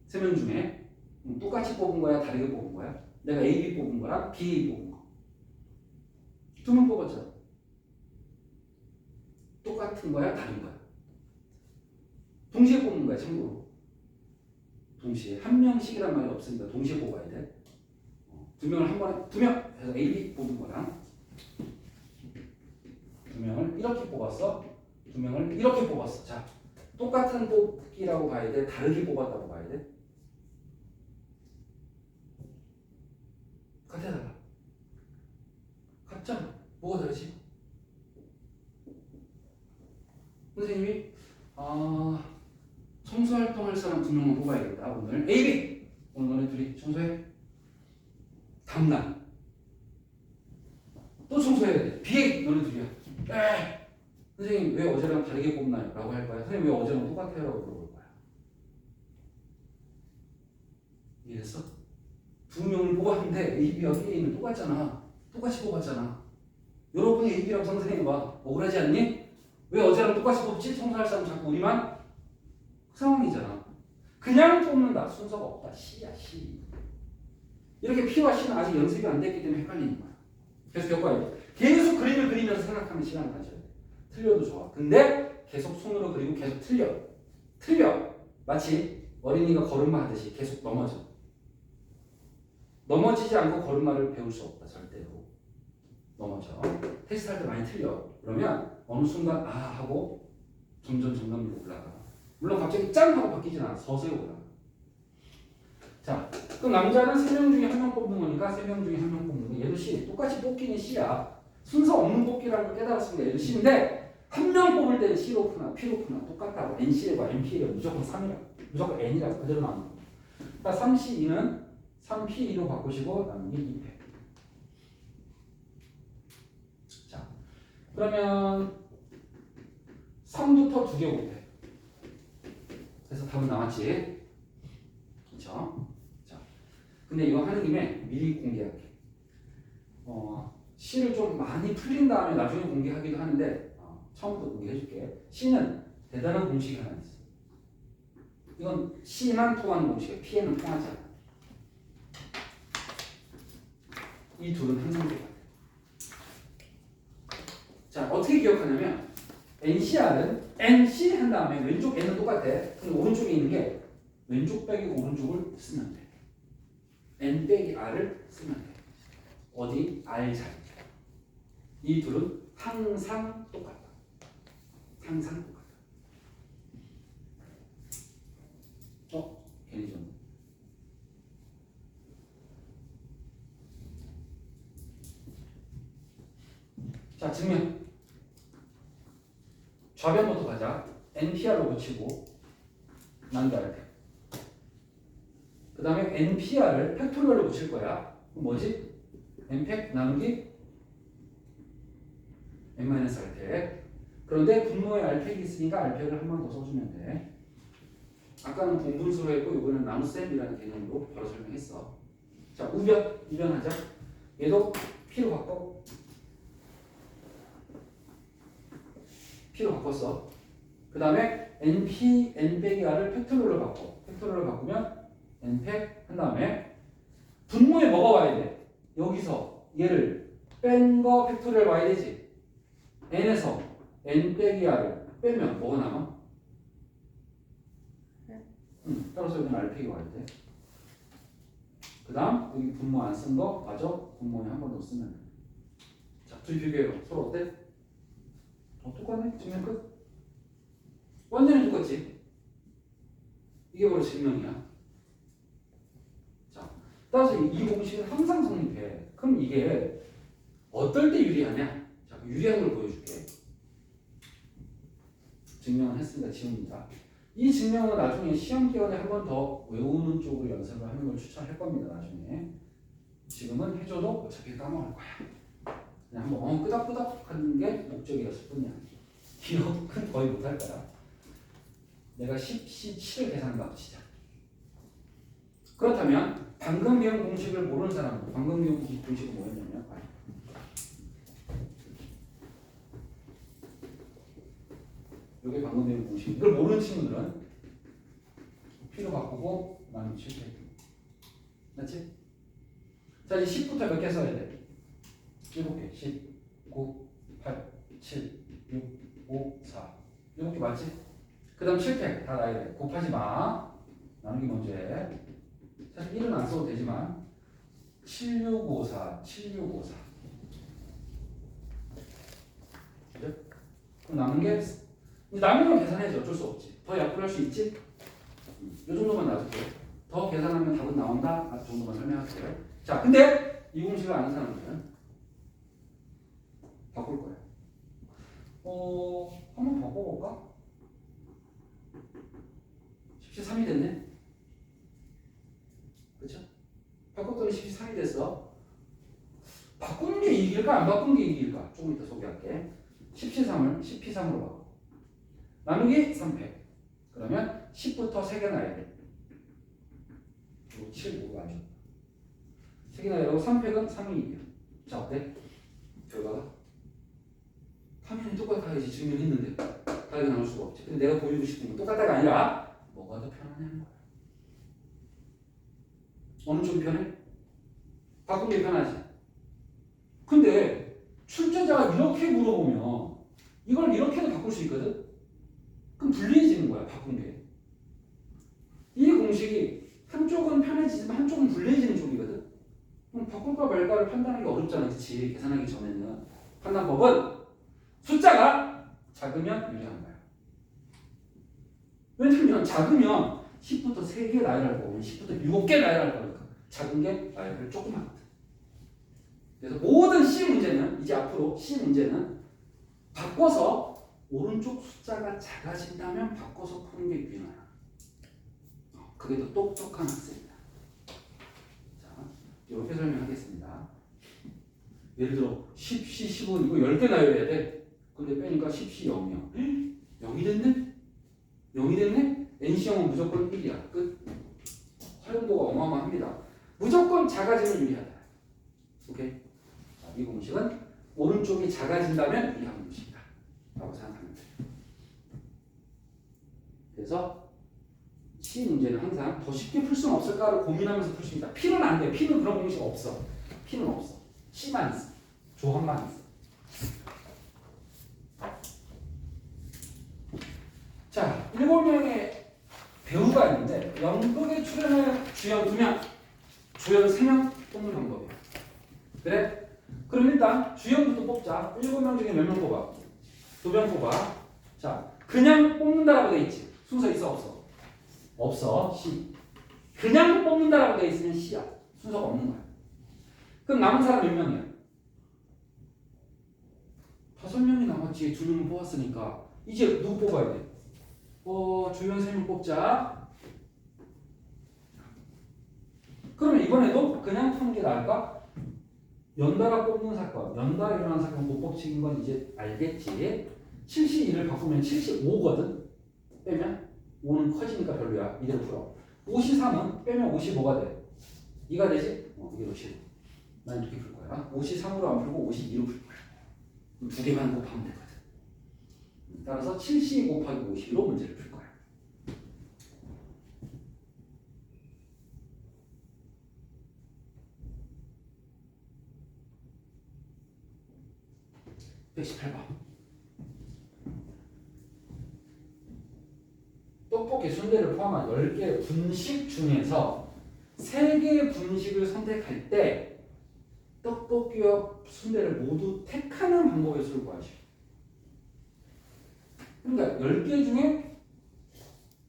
3명 중에. 똑같이 뽑은 거야? 다르게 뽑은 거야? 내가 A, B 뽑은 거랑 B, A 뽑은 거. 2명 뽑았잖아. 똑같은 거야? 다른 거야? 동시에 뽑는 거야, 참고로. 동시에. 한 명씩이란 말이 없으니까 동시에 뽑아야 돼. 2명을 한 번에, 2명! 해서 A, B 뽑은 거랑 2명을 이렇게 뽑았어. 2명을 이렇게 뽑았어. 자, 똑같은 뽑기라고 봐야 돼? 다르게 뽑았다고 봐야 돼? 같아 달라. 같잖아. 뭐가 다르지? 선생님이 청소활동할 사람 2명만 뽑아야겠다. 오늘 A, B! 오늘 너네 둘이 청소해. 다음날 또 청소해야 돼. B, A! 너네 둘이야. 선생님 왜 어제랑 다르게 뽑나요? 라고 할 거야. 선생님 왜 어제랑 똑같아요? 라고 물어볼 거야. 이해됐어? 2명을 뽑았는데 A, B와 A는 똑같잖아. 똑같이 뽑았잖아. 여러분이 A, B라고 상상해봐. 억울하지 않니? 왜 어제랑 똑같이 뽑지? 청소할 사람 자꾸 우리만? 그 상황이잖아. 그냥 뽑는다. 순서가 없다. C야 C. 이렇게 P와 C는 아직 연습이 안 됐기 때문에 헷갈리는 거야. 계속 겪어야 돼. 계속 그림을 그리면서 생각하는 시간을 가져야 돼. 틀려도 좋아. 근데 계속 손으로 그리고 계속 틀려. 마치 어린이가 걸음마 하듯이 계속 넘어져. 넘어지지 않고 걸음마를 배울 수 없다. 절대로. 넘어져. 테스트할 때 많이 틀려. 그러면 어느 순간 하고 점점 정답률이 올라가. 물론 갑자기 짠 하고 바뀌진 않아. 서서히 올라가. 자, 그럼 남자는 3명 중에 1명 뽑는 거니까 3명 중에 1명 뽑는 거. 얘도 C. 똑같이 뽑기는 C야. 순서 없는 뽑기라는 걸 깨달았으니까 얘도 C인데 1명 뽑을 때는 C로 푸나 P로 푸나 똑같다고. NC래고 NP래고 무조건 3이라고. 무조건 N이라고. 그대로 나오는 거. 그러니까 3C2는 3P2로 바꾸시고 남는 게 2패. 자, 그러면 3부터 2개 곱해. 그래서 답은 나왔지. 그렇죠? 자, 근데 이거 하는 김에 미리 공개할게. C를 좀 많이 풀린 다음에 나중에 공개하기도 하는데 처음부터 공개해줄게. C는 대단한 공식이 하나 있어. 이건 C만 통하는 공식이야. P에는 통하지 않아. 이 둘은 항상 똑같아. 자, 어떻게 기억하냐면 NCR은 NC 한 다음에 왼쪽 N은 똑같아. 근데 오른쪽에 있는 게 왼쪽 빼기 오른쪽을 쓰면 돼. N 빼기 R을 쓰면 돼. 어디? R 자리. 이 둘은 항상 똑같다. 항상 똑같다. 괜히 좀. 자, 증명. 좌변부터 가자. NPR로 붙이고 나누기 RP. 그 다음에 NPR을 팩토리얼로 붙일 거야. 그럼 뭐지? NPEC 나누기 N-RP. 그런데 분모에 RPEC이 있으니까 RPEC을 한 번 더 써주면 돼. 아까는 분분수로 했고 이번엔 나눗셈이라는 개념으로 바로 설명했어. 자, 우변하자. 얘도 P로 바꿔. P로 바꿨어. 그 다음에 NP, N-R을 팩토리얼로 바꿔. 팩토리얼로 바꾸면 NPEC 한 다음에 분모에 뭐가 와야 돼? 여기서 얘를 뺀 거 팩토리얼 와야 되지. N에서 N-R을 빼면 뭐가 남아? 따라서 여기는 RPEC이 와야 돼. 그 다음 여기 분모 안 쓴 거 마저 분모에 한 번 더 쓰면 돼. 자, 둘이 비교해요. 서로 어때? 똑같네? 증명 끝? 완전히 똑같지? 이게 바로 증명이야. 자, 따라서 이 공식은 항상 성립해. 그럼 이게 어떨 때 유리하냐? 자, 유리한 걸 보여줄게. 증명은 했으니까 지웁니다. 이 증명은 나중에 시험 기간에 한 번 더 외우는 쪽으로 연습을 하는 걸 추천할 겁니다. 나중에. 지금은 해줘도 어차피 까먹을 거야. 그냥 한번 끄덕끄덕 하는 게 목적이었을 뿐이야. 기억은 거의 못할 거야. 내가 10C7을 계산한다고 치자. 그렇다면 방금 배운 공식을 모르는 사람은 방금 배운 공식은 뭐였냐면 이게 방금 배운 공식. 이걸 모르는 친구들은 P로 바꾸고 나는 7팩. 맞지? 자, 이제 10부터 몇 개 써야 돼? 7개. 10, 9, 8, 7, 6, 5, 4. 7개 맞지? 그 다음 7팩 다 나야 돼. 곱하지 마. 나누기 먼저 해. 사실 1은 안 써도 되지만 7654, 7654. 그죠? 그럼 남은 게 남은 건 계산해야지. 어쩔 수 없지. 더 약분할 수 있지? 이 정도만 놔둘게. 더 계산하면 답은 나온다. 그 정도만 설명할게요. 자, 근데 이 공식을 아는 사람들은 바꿀 거야. 한번 바꿔볼까? 13이 됐네. 그렇죠? 바꿨더니 13이 됐어. 바꾼 게 이길까? 안 바꾼 게 이길까? 조금 이따 소개할게. 13을 10P3으로 바꿔. 나누기 3팩. 그러면 10부터 3개 나야 돼. 그리고 7, 5가 안 줘. 3개 나야고 3팩은 3이 이겨. 자, 어때? 결과가? 화면이 똑같아야지 증명했는데 다르게 나올 수가 없지. 근데 내가 보여주고 싶은 건 똑같다가 아니라 뭐가 더 편하냐는 거야. 어느 쪽이 편해? 바꾼 게 편하지. 근데 출제자가 이렇게 물어보면 이걸 이렇게도 바꿀 수 있거든? 그럼 불리해지는 거야, 바꾼 게. 이 공식이 한쪽은 편해지지만 한쪽은 불리해지는 쪽이거든? 그럼 바꿀까 말까를 판단하기 어렵잖아, 그치? 계산하기 전에는. 판단법은 숫자가 작으면 유리한 거야. 왜냐면 작으면 10부터 3개 나열할 거고 10부터 7개 나열할 거니까 작은 게 나열을 조금 하거든. 그래서 모든 C 문제는 이제 앞으로 C 문제는 바꿔서 오른쪽 숫자가 작아진다면 바꿔서 푸는 게 유리해요. 그게 더 똑똑한 학생이다. 자, 이렇게 설명하겠습니다. 예를 들어 10C, 15 이거 10개 나열해야 돼. 근데 빼니까 10C 0이야. 0이 됐네? 0이 됐네? NC형은 무조건 1이야. 끝. 활용도가 어마어마합니다. 무조건 작아지면 유리하다. 오케이? 자, 이 공식은 오른쪽이 작아진다면 유리한 공식이다. 라고 생각합니다. 그래서 C 문제는 항상 더 쉽게 풀 수는 없을까를 고민하면서 풀 수 있다. P는 안 돼. P는 그런 공식 없어. P는 없어. C만 있어. 조합만 있어. 자, 7명의 배우가 있는데 연극에 출연할 주연 2명, 조연 3명 뽑는 방법이야. 그래? 그럼 일단 주연부터 뽑자. 7명 중에 몇 명 뽑아? 2명 뽑아. 자, 그냥 뽑는다라고 돼 있지. 순서 있어 없어? 없어. C. 그냥 뽑는다라고 돼 있으면 C야. 순서가 없는 거야. 그럼 남은 사람 몇 명이야? 5명이 남았지. 2명을 뽑았으니까 이제 누구 뽑아야 돼? 주연 3명 뽑자. 그러면 이번에도 그냥 푸는 게 나을까? 연달아 뽑는 사건, 연달아 일어나는 사건 못 법칙인 건 이제 알겠지? 72를 바꾸면 75거든? 빼면 5는 커지니까 별로야. 이대로 풀어. 53은 빼면 55가 돼. 2가 되지? 이게 55. 난 이렇게 풀 거야. 53으로 안 풀고 52로 풀 거야. 두 개만 곱하면 되거든. 따라서 72 곱하기 52로 문제를 풀 거야. (118번) 떡볶이 순대를 포함한 10개 분식 중에서 3개의 분식을 선택할 때 떡볶이와 순대를 모두 택하는 방법의 수를 구하시오. 그러니까 10개 중에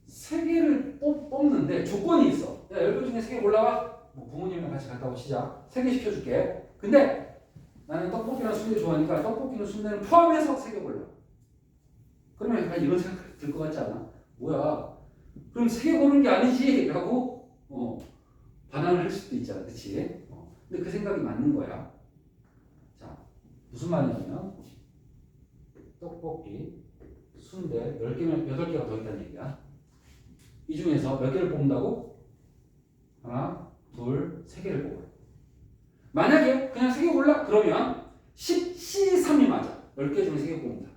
3개를 뽑는데 조건이 있어. 야, 10개 중에 3개 골라와. 부모님이랑 같이 갔다 오시자. 3개 시켜줄게. 근데 나는 떡볶이랑 순대 좋아하니까 떡볶이는 순대는 포함해서 3개 골라. 그러면 약간 이런 생각 들 것 같지 않아? 뭐야? 그럼 3개 고르는 게 아니지? 라고 반항을 할 수도 있잖아. 그치? 근데 그 생각이 맞는 거야. 자, 무슨 말이냐면 떡볶이, 순대 10개면 8개가 더 있다는 얘기야. 이 중에서 몇 개를 뽑는다고? 하나, 둘, 3개를 뽑아. 만약에 그냥 3개 골라? 그러면 10C3이 맞아. 10개 중에 3개 뽑는다.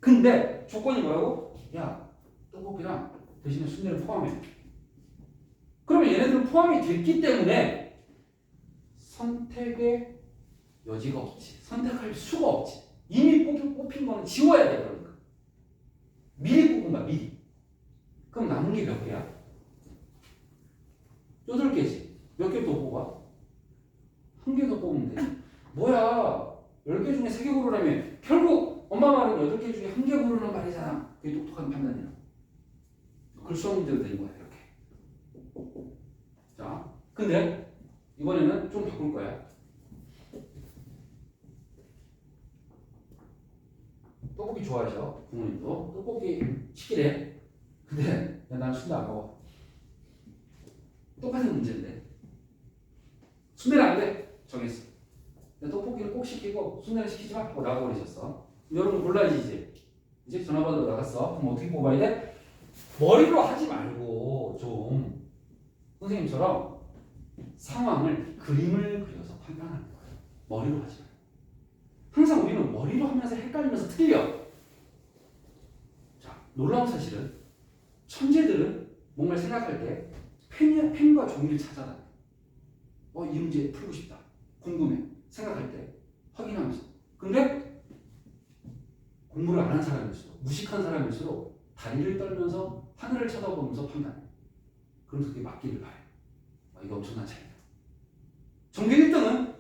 근데 조건이 뭐라고? 야, 떡볶이랑 대신에 순대를 포함해. 그러면 얘네들은 포함이 됐기 때문에 선택의 여지가 없지. 선택할 수가 없지. 이미 뽑힌 거는 지워야 돼. 그러니까 미리 뽑은 거야. 미리. 그럼 남은 게 몇 개야? 8개지. 몇 개 더 뽑아? 1개 더 뽑으면 돼. 뭐야? 10개 중에 3개 고르라면 결국 엄마 말은 8개 중에 1개 고르는 말이잖아. 그게 똑똑한 판단이야. 글수학 문제로 되는 거야. 이렇게. 자, 근데 이번에는 좀 바꿀 거야. 떡볶이 좋아하셔. 부모님도. 떡볶이 시키래. 근데 난 순대 안 먹어. 똑같은 문제인데. 순대는 안 돼. 정했어. 떡볶이를 꼭 시키고 순대를 시키지 마 하고 나가버리셨어. 여러분 골라야지 이제. 이제 전화받으러 나갔어. 그럼 어떻게 뽑아야 돼? 머리로 하지 말고 좀 선생님처럼 상황을 그림을 그려서 판단하는 거예요. 머리로 하지 말고. 항상 우리는 머리로 하면서 헷갈리면서 틀려. 자, 놀라운 사실은 천재들은 뭔가를 생각할 때 펜과 종이를 찾아다녀. 이 문제 풀고 싶다. 궁금해. 생각할 때 확인하면서. 근데 공부를 안 한 사람일수록, 무식한 사람일수록 다리를 떨면서 하늘을 쳐다보면서 판단해. 그러면서 그게 맞기를 바래. 이거 엄청난 차이다. 전교 1등은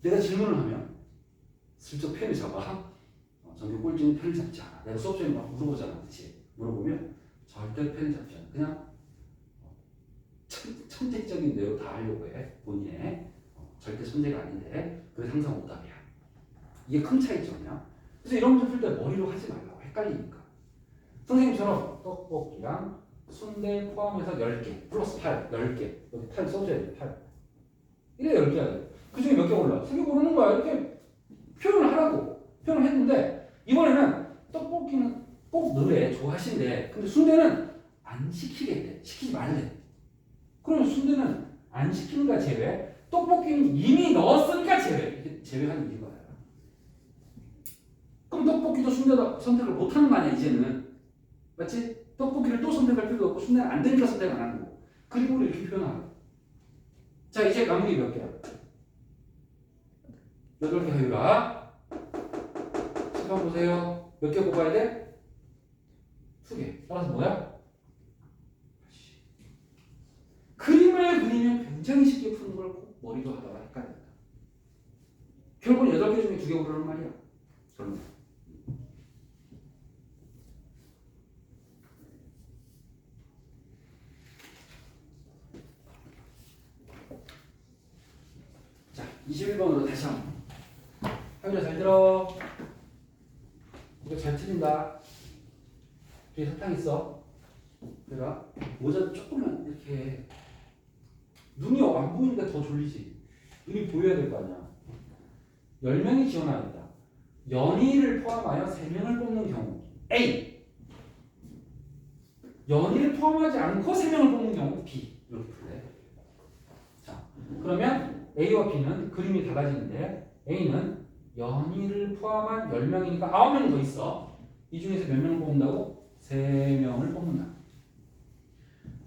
내가 질문을 하면 슬쩍 펜을 잡아. 전교 꼴찌는 펜을 잡지 않아. 내가 수업 중에 막 물어보잖아. 그치? 물어보면 절대 펜을 잡지 않아. 그냥 천재적인 내용 다 하려고 해. 본인의. 절대 천재가 아닌데 그래서 항상 오답이야. 이게 큰 차이점이야. 그래서 이런 문제 풀 때 머리로 하지 말라고. 헷갈리니까. 선생님처럼 떡볶이랑 순대 포함해서 10개 플러스 8, 10개. 여기 8 써줘야 돼. 8. 이래 10개야 돼. 그 중에 몇 개 골라? 3개 고르는 거야. 이렇게 표현을 하라고. 표현을 했는데 이번에는 떡볶이는 꼭 넣으래. 좋아하신대. 근데 순대는 안 시키겠대. 시키지 말래. 그러면 순대는 안 시키는가 제외? 떡볶이는 이미 넣었으니까 제외. 이렇게 제외하는 이유가 뭐야? 그럼 떡볶이도 순대도 선택을 못하는 거 아니야 이제는. 맞지? 떡볶이를 또 선택할 필요도 없고 순대는 안 되니까 선택 안 하는 거고. 그림으로 이렇게 표현하고. 자, 이제 남은 게 몇 개야? 8개 하유라. 잠깐 보세요. 몇 개 뽑아야 돼? 2개. 따라서 뭐야? 그림을 그리면 굉장히 쉽게 푸는 걸 꼭 머리로 하다가 헷갈린다. 결국은 8개 중에 2개 고르는 말이야. 그럼 자, 21번으로 다시 한번. 하율아 잘 들어. 이거 잘 틀린다. 뒤에 사탕 있어. 그러니까 모자 조금만 이렇게 눈이 안 보이니까 더 졸리지. 눈이 보여야 될 거 아니야. 10명이 지원하였다. 연희를 포함하여 3명을 뽑는 경우 A. 연희를 포함하지 않고 3명을 뽑는 경우 B. 이렇게 풀래. 자, 그러면 A와 B는 그림이 달라지는데 A는 연희를 포함한 10명이니까 9명 더 있어. 이 중에서 몇 명을 뽑는다고? 3명을 뽑는다.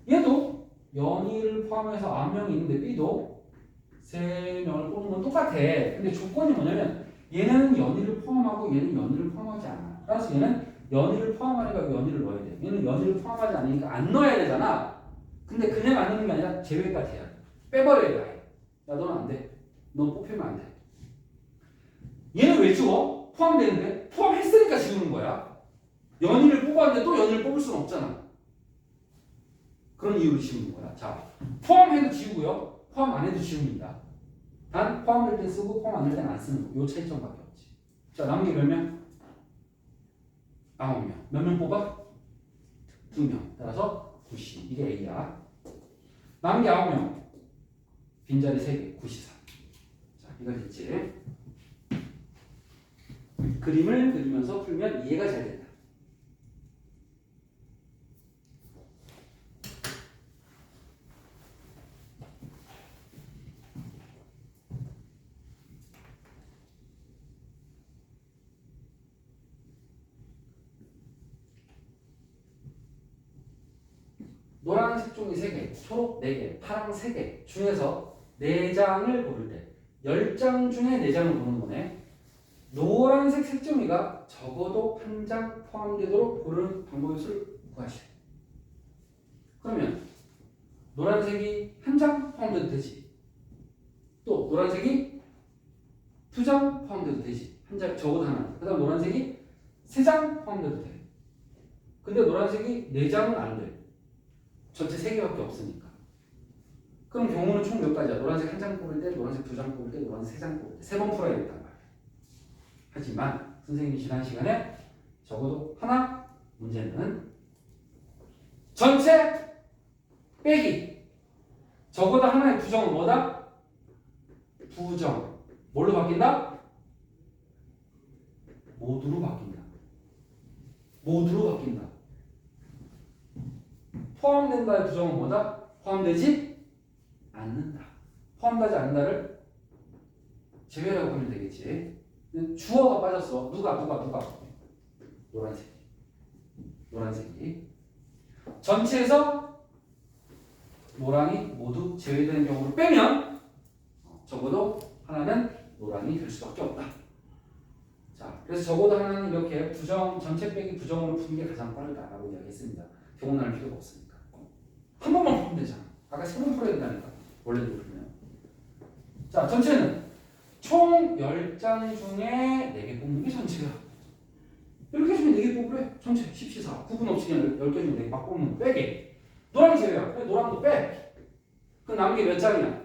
얘도 연희를 포함해서 9명이 있는데 B도 3명을 뽑는 건 똑같아. 근데 조건이 뭐냐면 얘는 연희를 포함하고 얘는 연희를 포함하지 않아. 따라서 얘는 연희를 포함하니까 연희를 넣어야 돼. 얘는 연희를 포함하지 않으니까 안 넣어야 되잖아. 근데 그냥 안 넣는 게 아니라 제외까지 해야 돼. 빼버려야 돼. 야, 너는 안 돼. 넌 뽑히면 안 돼. 얘는 왜 지워? 포함되는데? 포함했으니까 지우는 거야. 연희를 뽑았는데 또 연희를 뽑을 수는 없잖아. 그런 이유로 지우는 거야. 자, 포함해도 지우고요. 포함 안 해도 지웁니다. 단 포함될 때 쓰고 포함 안 될 때는 안 쓰는 거. 요 차이점밖에 없지. 자, 남은 게 몇 명? 9명. 몇 명 뽑아? 2명. 따라서 9시. 이게 A야. 남은 게 9명. 빈자리 3개. 9시 3. 자, 이거 됐지? 그림을 그리면서 풀면 이해가 잘 된다. 노란색 종이 3개, 초록 4개, 파랑 3개 중에서 4장을 고를 때 10장 중에 4장을 고르는 거네. 노란색 색종이가 적어도 한 장 포함되도록 고르는 방법의 수를 구하시오. 그러면 노란색이 한 장 포함돼도 되지. 또 노란색이 2장 포함돼도 되지. 한 장 적어도 하나. 그 다음 노란색이 3장 포함돼도 돼. 근데 노란색이 4장은 안 돼. 전체 3개밖에 없으니까. 그럼 경우는 총 몇 가지야? 노란색 한 장 뽑을 때, 노란색 2장 뽑을 때, 노란색 3장 뽑을 때 3번 풀어야겠단 말이야. 하지만 선생님이 지난 시간에 적어도 하나 문제는 전체 빼기. 적어도 하나의 부정은 뭐다? 부정. 뭘로 바뀐다? 모두로 바뀐다. 모두로 바뀐다. 포함된다의 부정은 뭐다? 포함되지 않는다. 포함되지 않는다를 제외라고 하면 되겠지. 주어가 빠졌어. 누가? 노란색이. 전체에서 노랑이 모두 제외되는 경우를 빼면 적어도 하나는 노랑이 될 수밖에 없다. 자, 그래서 적어도 하나는 이렇게 부정, 전체 빼기 부정으로 푸는 게 가장 빠르다라고 이야기했습니다. 경험할 필요가 없으니까. 한 번만 풀면 되잖아. 아까 3번 풀어야 된다니까. 원래대로 풀면. 자, 전체는 총 10장 중에 4개 뽑는 게 전체야. 이렇게 해주면 4개 뽑으래. 전체 10시4. 구분 없이 그냥 10개 중에 4개 막 뽑으면 빼게. 노랑 제외야. 그래, 노랑도 빼. 그럼 남은 게 몇 장이야?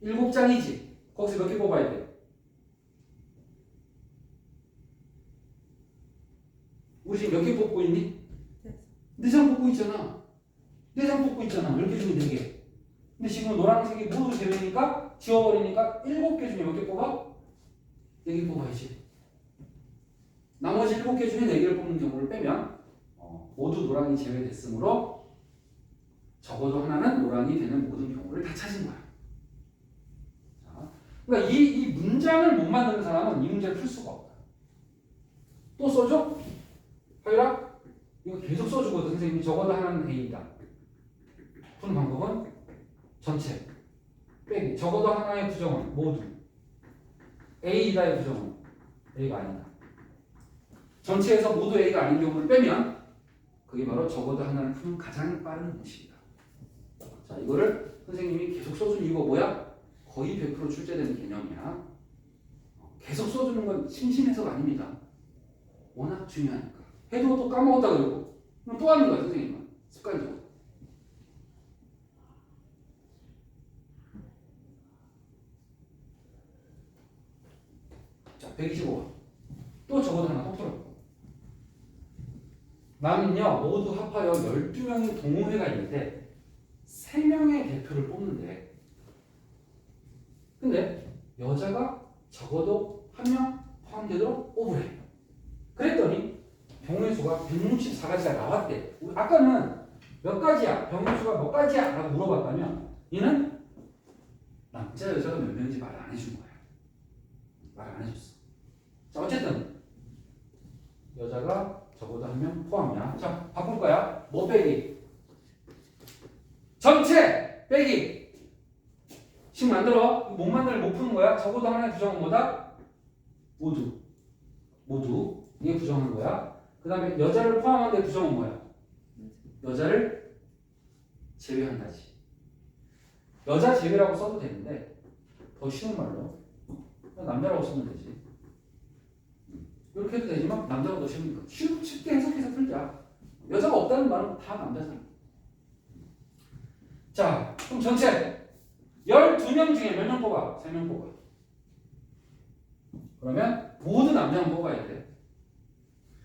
7장이지. 거기서 몇 개 뽑아야 돼? 우리 지금 몇 개 뽑고 있니? 4장 뽑고 있잖아. 4장 뽑고 있잖아. 10개 중에 4개. 근데 지금 노란색이 모두 제외니까 지워버리니까 7개 중에 몇 개 뽑아? 4개 뽑아야지. 나머지 7개 중에 4개를 뽑는 경우를 빼면 모두 노랑이 제외됐으므로 적어도 하나는 노랑이 되는 모든 경우를 다 찾은 거야. 자, 그러니까 이 문장을 못 만드는 사람은 이 문제를 풀 수가 없다. 또 써줘? 하율아? 이거 계속 써주거든. 선생님이 적어도 하나는 A이다. 푸는 방법은 전체 빼기. 적어도 하나의 부정은 모두 A이다의 부정은 A가 아니다. 전체에서 모두 A가 아닌 경우를 빼면 그게 바로 적어도 하나를 푸는 가장 빠른 방식이다. 자, 이거를 선생님이 계속 써준 이유가 뭐야? 거의 100% 출제되는 개념이야. 계속 써주는 건 심심해서가 아닙니다. 워낙 중요하니까. 해도 또 까먹었다 그러고 그럼 또 하는 거야 선생님은. 습관적으로. 자 125번. 또 저거도 하나 또 풀어. 나는요 모두 합하여 12명의 동호회가 있는데 3명의 대표를 뽑는데 근데 여자가 적어도 1명 포함되도록 뽑으래. 그랬더니 병의 수가 164가지가 나왔대. 아까는 몇 가지야? 병의 수가 몇 가지야? 라고 물어봤다면 얘는 남자 여자가 몇 명인지 말 안 해준 거야. 말 안 해줬어. 자 어쨌든 여자가 적어도 1명 포함이야. 자 바꿀 거야. 뭐 빼기? 전체 빼기. 식 만들어. 못 만들면 못 푸는 거야. 적어도 하나의 부정은 뭐다? 모두. 이게 부정한 거야. 그 다음에 여자를 포함한 데 부정은 뭐야? 여자를 제외한다지. 여자 제외라고 써도 되는데 더 쉬운 말로 남자라고 쓰면 되지. 이렇게 해도 되지만 남자가 더 쉬우니까 쉽게 해석해서 풀자. 여자가 없다는 말은 다 남자잖아. 자 그럼 전체 12명 중에 몇 명 뽑아? 3명 뽑아. 그러면 모두 남자만 뽑아야 돼.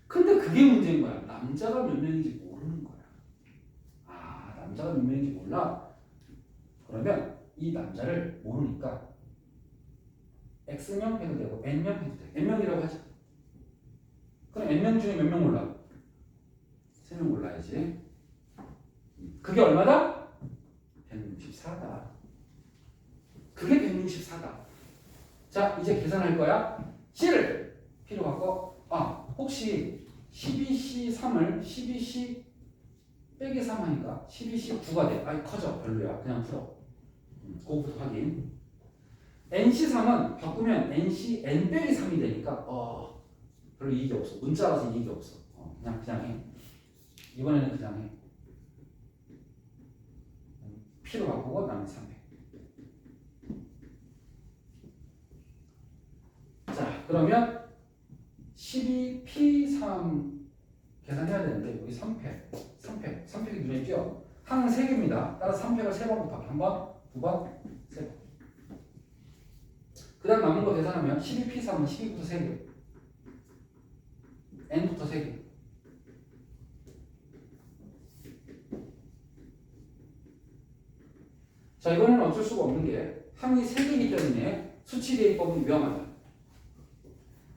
근데 그게 문제인 거야. 남자가 몇 명인지 모르는 거야. 아, 남자가 몇 명인지 몰라? 그러면 이 남자를 모르니까 X명 해도 되고 N명 해도 돼. N명이라고 하자. 그럼 N명 중에 몇 명 몰라? 3명 몰라야지. 그게 얼마다? 164다. 그게 164다. 자, 이제 계산할 거야. C를 P로 바꿔. 혹시 12C3을 12C 빼기 3 하니까 12C9가 돼. 커져. 별로야. 그냥 풀어. 그거부터 확인. NC3은 바꾸면 NC N 빼기 3이 되니까 별로 이익이 없어. 문자라서 이익이 없어. 그냥 해. 이번에는 그냥 해. P로 바꾸고 남은 300. 자, 그러면 12P3 계산해야 되는데 여기 3팩이 눈에 띄어. 항은 3개입니다. 따라서 3팩을 3번 곱하기 1번, 2번, 3번. 그 다음 남은 거 계산하면 12P3은 12부터 3개, N부터 3개. 자, 이번에는 어쩔 수가 없는 게 항이 3개이기 때문에 수치 대입법은 위험하다.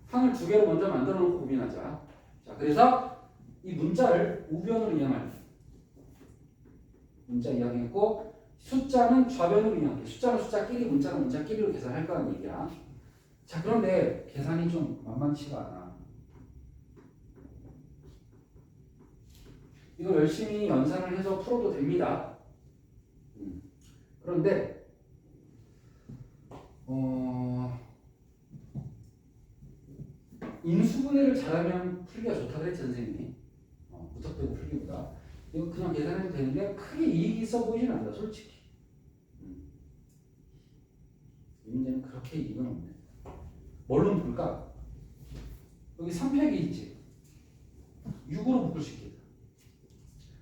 항을 2개로 먼저 만들어 놓고 고민하자. 자, 그래서 이 문자를 우변으로 이항할게. 문자 이항했고 숫자는 좌변으로 이항할게. 숫자는 숫자끼리, 문자는 문자끼리로 계산할 거라는 얘기야. 자, 그런데 계산이 좀 만만치가 않아. 이걸 열심히 연산을 해서 풀어도 됩니다. 그런데 인수분해를 잘하면 풀기가 좋다 그랬지 선생님이. 무턱대고 풀기보다 이거 그냥 계산해도 되는데 크게 이익이 있어 보이진 않는다 솔직히. 이 문제는 그렇게 이익은 없네. 뭘로 묶을까? 여기 3팩이 있지. 6으로 묶을 수 있겠다.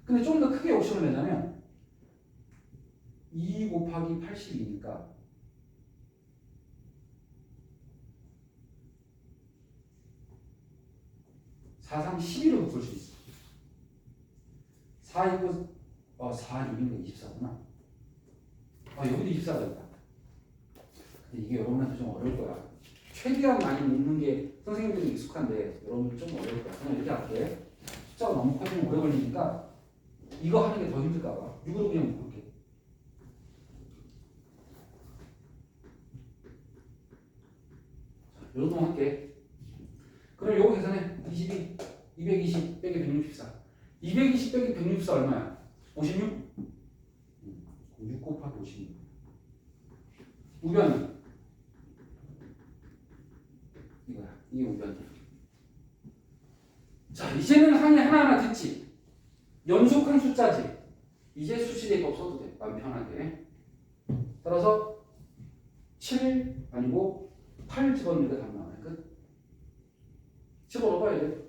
근데 좀 더 크게 욕심을 내자면 2 곱하기 82니까 4, 3, 12로 묶을 수 있어. 4 있고 4, 6이니까 24구나. 여기도 24가 있다. 근데 이게 여러분한테 좀 어려울 거야. 최대한 많이 묶는 게 선생님들이 익숙한데 여러분들 좀 어려울 거야. 그냥 이렇게 할게. 숫자가 너무 커지면 오래 걸리니까 이거 하는 게 더 힘들까 봐. 6으로 그냥 묶을게. 자, 요놈 할게. 그럼 요거 계산해. 22, 220 빼기 164. 220 빼기 164 얼마야? 56? 6 곱하기 56. 우변은? 이거야. 이게 우변이야. 자, 이제는 항이 하나하나 됐지? 연속한 숫자지? 이제 수치대입법 써도 돼. 마음 편하게. 따라서 7 아니고 8 집어넣으니까 답 나와요. 끝. 집어넣어봐야 돼.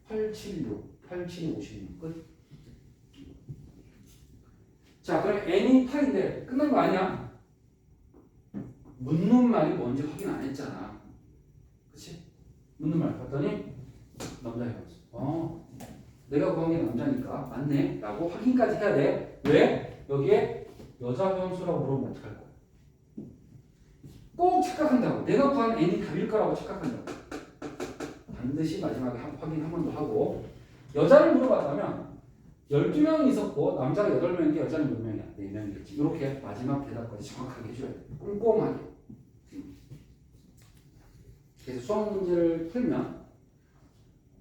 8, 7, 6. 8, 7, 56. 끝. 자, 그럼 n이 8인데 끝난 거 아니야? 묻는 말이 뭔지 확인 안 했잖아. 그치? 묻는 말 봤더니 남자애였어. 내가 구한 게 남자니까 맞네 라고 확인까지 해야 돼. 왜? 여기에 여자 변수라고 물어보면 어떡할 거야? 꼭 착각한다고. 내가 구한 n이 답일 거라고 착각한다고. 반드시 마지막에 확인 한 번 더 하고. 여자를 물어봤다면 12명이 있었고 남자가 8명인데 여자는 몇 명이야? 4명이겠지. 이렇게 마지막 대답까지 정확하게 해줘야 돼. 꼼꼼하게. 그래서 수학 문제를 풀면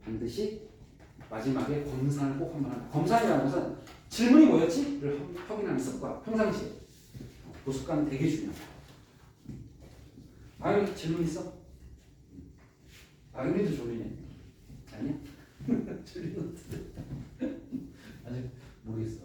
반드시 마지막에 검산을 꼭 한번 한다. 검산이라는 것은 질문이 뭐였지?를 확인하는 습관. 평상시에. 그 습관은 되게 중요하다. 아유, 질문 있어? 아유리도 졸리네. 아니야? 졸린 것 같은데. 아직 모르겠어.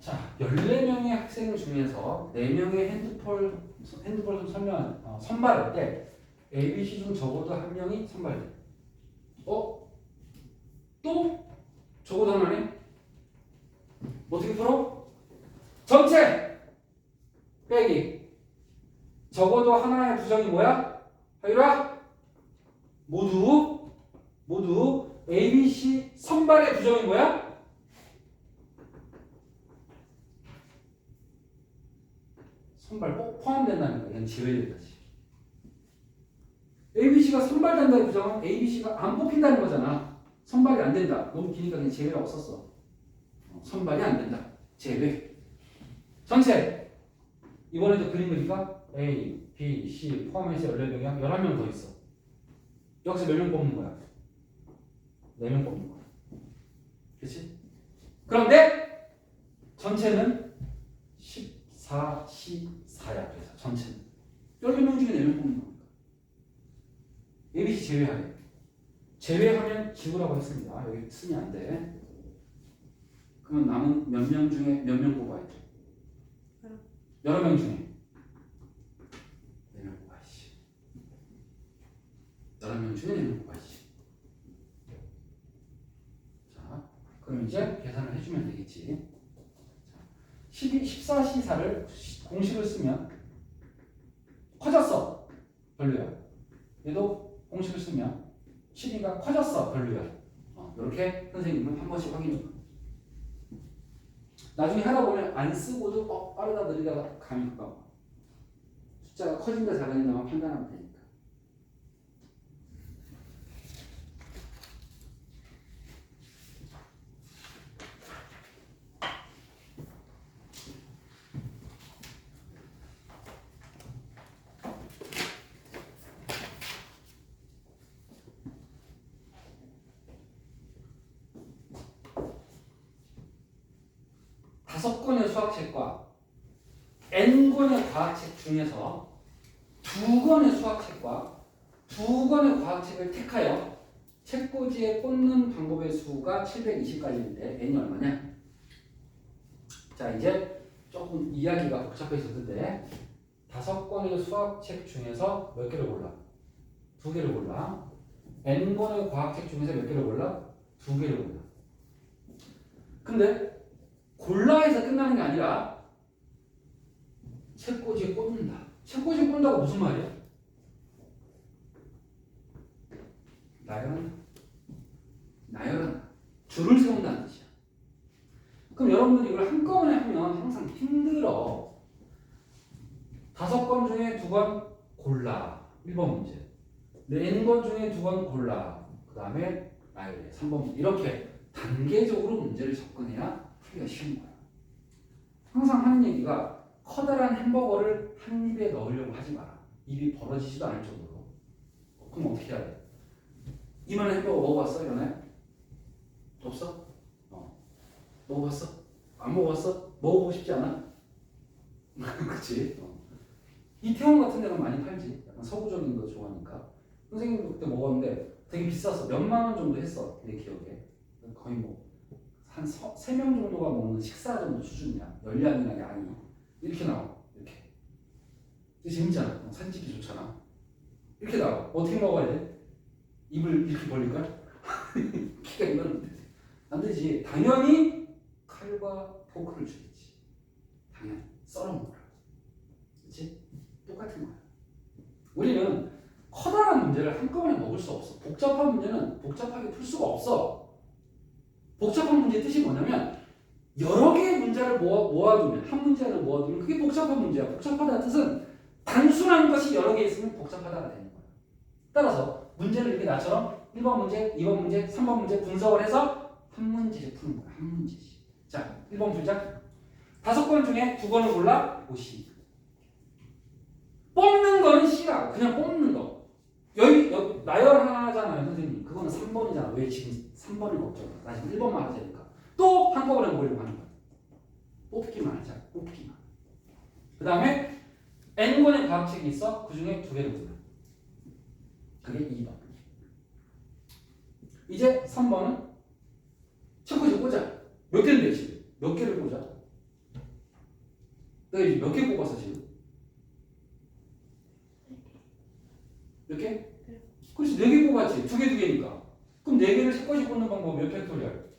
자, 14명의 학생 중에서 4명의 핸드폰 선발할 때 ABC 중 적어도 한 명이 선발돼. 또? 적어도 하나네? 어떻게 풀어? 전체 빼기 적어도 하나의 부정이 뭐야? 하유라? 모두 ABC 선발의 부정이 뭐야? 선발 꼭 포함된다니까. 얘는 제외된다지. ABC가 선발된다의 부정은 ABC가 안 뽑힌다는 거잖아. 선발이 안 된다. 너무 기니까 그냥 제외라고 썼어. 선발이 안 된다. 제외. 전체. 이번에도 그림 그리니까 A, B, C 포함해서 14명이야. 11명 더 있어. 여기서 몇 명 뽑는 거야? 4명 뽑는 거야. 그렇지? 그런데 전체는 14, 14야. 그래서 전체는 14명 중에 4명 뽑는 거니까. ABC 제외하래. 제외하면 지우라고 했습니다. 여기 쓰면 안 돼. 그러면 남은 몇 명 중에 몇 명 뽑아야 돼? 여러 명 중에 4명 뽑아야지. 여러 명 중에 4명 뽑아야지. 자, 그럼 이제 계산을 해주면 되겠지. 12, 14, 14를 공식을 쓰면 커졌어. 별로야. 얘도 공식을 쓰면 12가 커졌어. 별로야. 이렇게 선생님은 한 번씩 확인해 줘. 나중에 하다 보면 안 쓰고도 빠르다 느리다 감이 가. 숫자가 커진다 작아진다만 판단하면 되니까. 다섯 권의 수학책과 n권의 과학책 중에서 2권의 수학책과 2권의 과학책을 택하여 책꽂이에 꽂는 방법의 수가 720가지인데 n이 얼마냐? 자, 이제 조금 이야기가 복잡해졌는데 5권의 수학책 중에서 몇 개를 골라? 2개를 골라. n권의 과학책 중에서 몇 개를 골라? 2개를 골라. 근데 골라에서 끝나는 게 아니라 책꽂이에 꽂는다. 책꽂이에 꽂는다고 무슨 말이야? 나열한다. 줄을 세운다는 뜻이야. 그럼 여러분들이 이걸 한꺼번에 하면 항상 힘들어. 5권 중에 2권 골라. 1번 문제. n권 중에 2권 골라. 그 다음에 나열해. 3번 문제. 이렇게 단계적으로 문제를 접근해야 풀기가 쉬운 거야. 항상 하는 얘기가 커다란 햄버거를 한 입에 넣으려고 하지 마라. 입이 벌어지지도 않을 정도로. 그럼 어떻게 해야 돼? 이만한 햄버거 먹어봤어? 연아야? 없어? 먹어봤어? 안 먹어봤어? 먹어보고 싶지 않아? 그치? 이태원 같은 데는 많이 팔지. 약간 서구적인 거 좋아하니까. 선생님도 그때 먹었는데 되게 비쌌어. 몇만 원 정도 했어. 내 기억에. 거의 뭐 한 3명 정도가 먹는 식사 정도 수준이야. 열량이나 양이. 이렇게 나와. 이렇게. 되게 재밌잖아. 사진 찍기 좋잖아. 이렇게 나와. 어떻게 먹어야 돼? 입을 이렇게 벌릴까? 키가 이만한데. 안 되지. 당연히 칼과 포크를 주겠지. 당연히. 썰어 먹으라고. 그치? 똑같은 거야. 우리는 커다란 문제를 한꺼번에 먹을 수 없어. 복잡한 문제는 복잡하게 풀 수가 없어. 복잡한 문제의 뜻이 뭐냐면 여러 개의 문제를 모아두면 한 문제를 모아두면 그게 복잡한 문제야. 복잡하다는 뜻은 단순한 것이 여러 개 있으면 복잡하다가 되는 거야. 따라서 문제를 이렇게 나처럼 1번 문제, 2번 문제, 3번 문제 분석을 해서 한 문제씩 푸는 거야. 한 문제씩. 자, 1번 풀자. 5번 중에 2번을 골라 보시. 뽑는 거는 C라고. 그냥 뽑는 거. 여기 나열하잖아요, 선생님. 그거는 3번이잖아. 왜 지금 3번을 걱정해? 나 지금 1번만 하자니까. 또 한꺼번에 보려고 하는 거야. 뽑기만 하자. 뽑기만. 그 다음에 N권의 과학책이 있어. 그 중에 2개를 골라. 그게 2번. 이제 3번은 체크지 꽂아. 몇 개인데 지금? 몇 개를 꽂아? 내가 이제 몇 개 뽑았어 지금? 몇 개? 그렇지, 4개 뽑았지. 2개니까. 그럼 4개를 세권씩 꽂는 방법 몇 팩토리얼?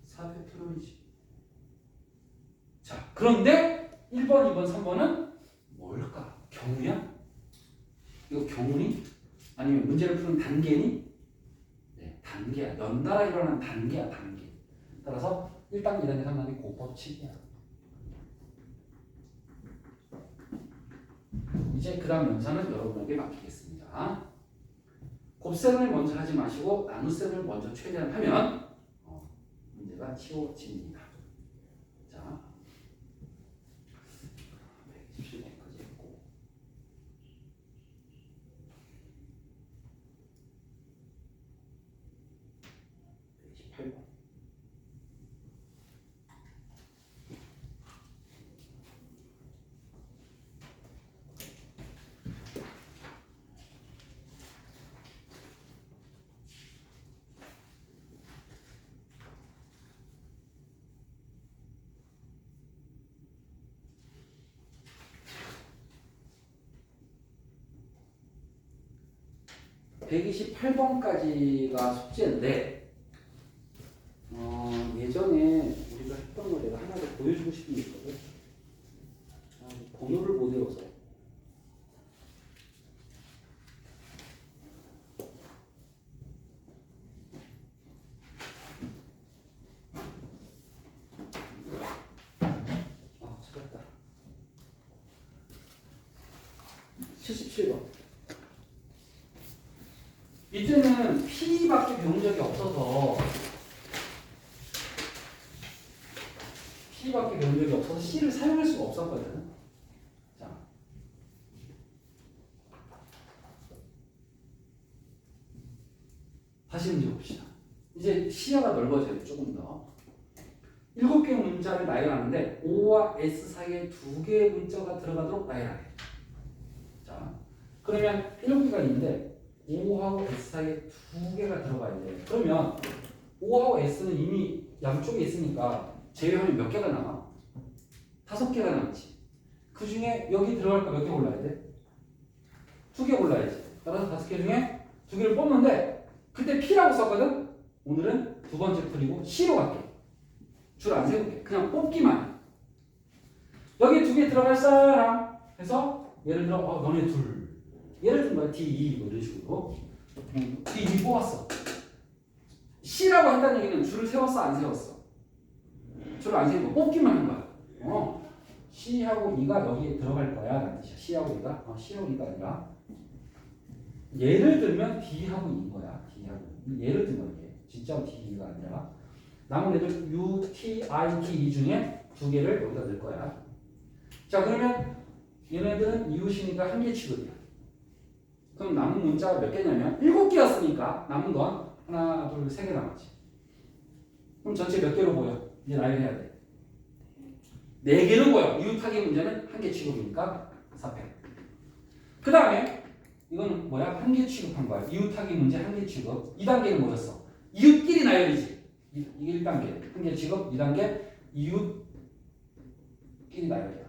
4팩토리얼이지. 자, 그런데 1번, 2번, 3번은 뭘까? 경우야? 이거 경우니? 아니면 문제를 푸는 단계니? 네, 단계야. 연달아 일어나는 단계야, 단계. 따라서 1단계, 2단계, 3단계 고법칙이야. 이제 그 다음 연산은 여러분에게 맡기겠습니다. 곱셈을 먼저 하지 마시고 나눗셈을 먼저 최대한 하면 문제가 치워집니다. 자, 127번까지 했고 128번. (128번까지가) 숙제인데 예전에 우리가 했던 거 내가 하나 더 보여주고 싶은 게 있거든. 번호를 못 외워서. 찾았다. 77번. 이때는 P밖에 배운 적이 없어서 C를 사용할 수가 없었거든. 자, 다시 문제 봅시다. 이제 시야가 넓어져요. 조금 더. 7개의 문자를 나열하는데 O와 S 사이에 2개의 문자가 들어가도록 나열하래. 자, 그러면 7개가 있는데 O하고 S 사이에 2개가 들어가야 돼. 그러면 O하고 S는 이미 양쪽에 있으니까 제외하면 몇 개가 남아? 5개가 남지. 그 중에 여기 들어갈까 몇 개 골라야 돼? 2개 골라야지. 따라서 5개 중에 2개를 뽑는데 그때 P라고 썼거든? 오늘은 두 번째 풀이고 C로 갈게. 줄 안 세울게. 그냥 뽑기만 해. 여기 2개 들어갈 사람 해서 예를 들어 너네 둘. 예를 든 거야. D2 뭐 이런 식으로. D2 뽑았어. C라고 했다는 얘기는 줄을 세웠어 안 세웠어? 줄을 안 세우고 뽑기만 한 거야. C하고 E가 여기에 들어갈 거야 라는 뜻이야. C하고 E가 C하고 E가 아니라 예를 들면 D하고 E인 거야. D하고 예를 든 거야. 진짜 D가 아니라 남은 애들 U, T, I, D, E 중에 2개를 여기다 넣을 거야. 자, 그러면 얘네들은 이웃이니까 1개 취급이야. 그럼 남은 문자가 몇 개냐면 7개였으니까 남은 건 하나, 둘, 3개 남았지. 그럼 전체 몇 개로 보여? 이제 나열해야 돼. 4개로 보여. 이웃하기 문제는 1개 취급이니까 4팩. 그 다음에 이건 뭐야? 한계 취급한 거야. 이웃하기 문제 한계 취급. 2단계는 뭐였어? 이웃끼리 나열이지. 이게 1단계. 한계 취급. 2단계 이웃끼리 나열이야.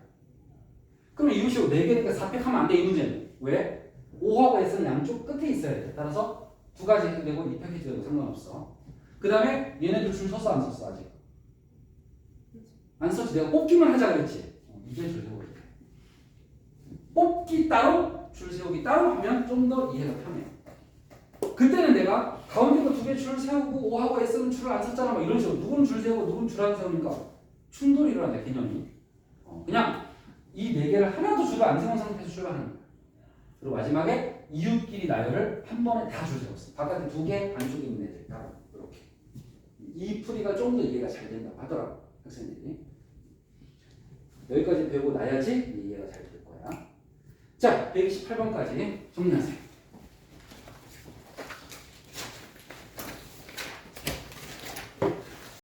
그러면 이웃이 4개니까 4팩하면 안 돼, 이 문제는. 왜? 5하고 S는 양쪽 끝에 있어야 돼. 따라서 두 가지 해도 2팩 해도 상관없어. 그 다음에 얘네들 줄 섰어 안 섰어 아직? 안 썼지. 내가 뽑기만 하자 그랬지. 이게 줄 세우기. 뽑기 따로 줄 세우기 따로 하면 좀 더 이해가 편해요. 그때는 내가 가운데 거 2개 줄 세우고 5하고 S는 줄을 안 섰잖아. 뭐 이런 식으로 누군 줄 세우고 누군 줄 안 세우니까 충돌이 일어나네 개념이. 그냥 이 4개를 하나도 줄을 안 세운 상태에서 출발하는 거야. 그리고 마지막에 이웃끼리 나열을 한 번에 다 줄 세웠어. 바깥에 2개, 안쪽에 있는 애들 따로 이렇게. 이 풀이가 좀 더 이해가 잘 된다고 하더라고 학생들이. 여기까지 배우고 나야지 이해가 잘 될 거야. 자, 128번까지 정리하세요.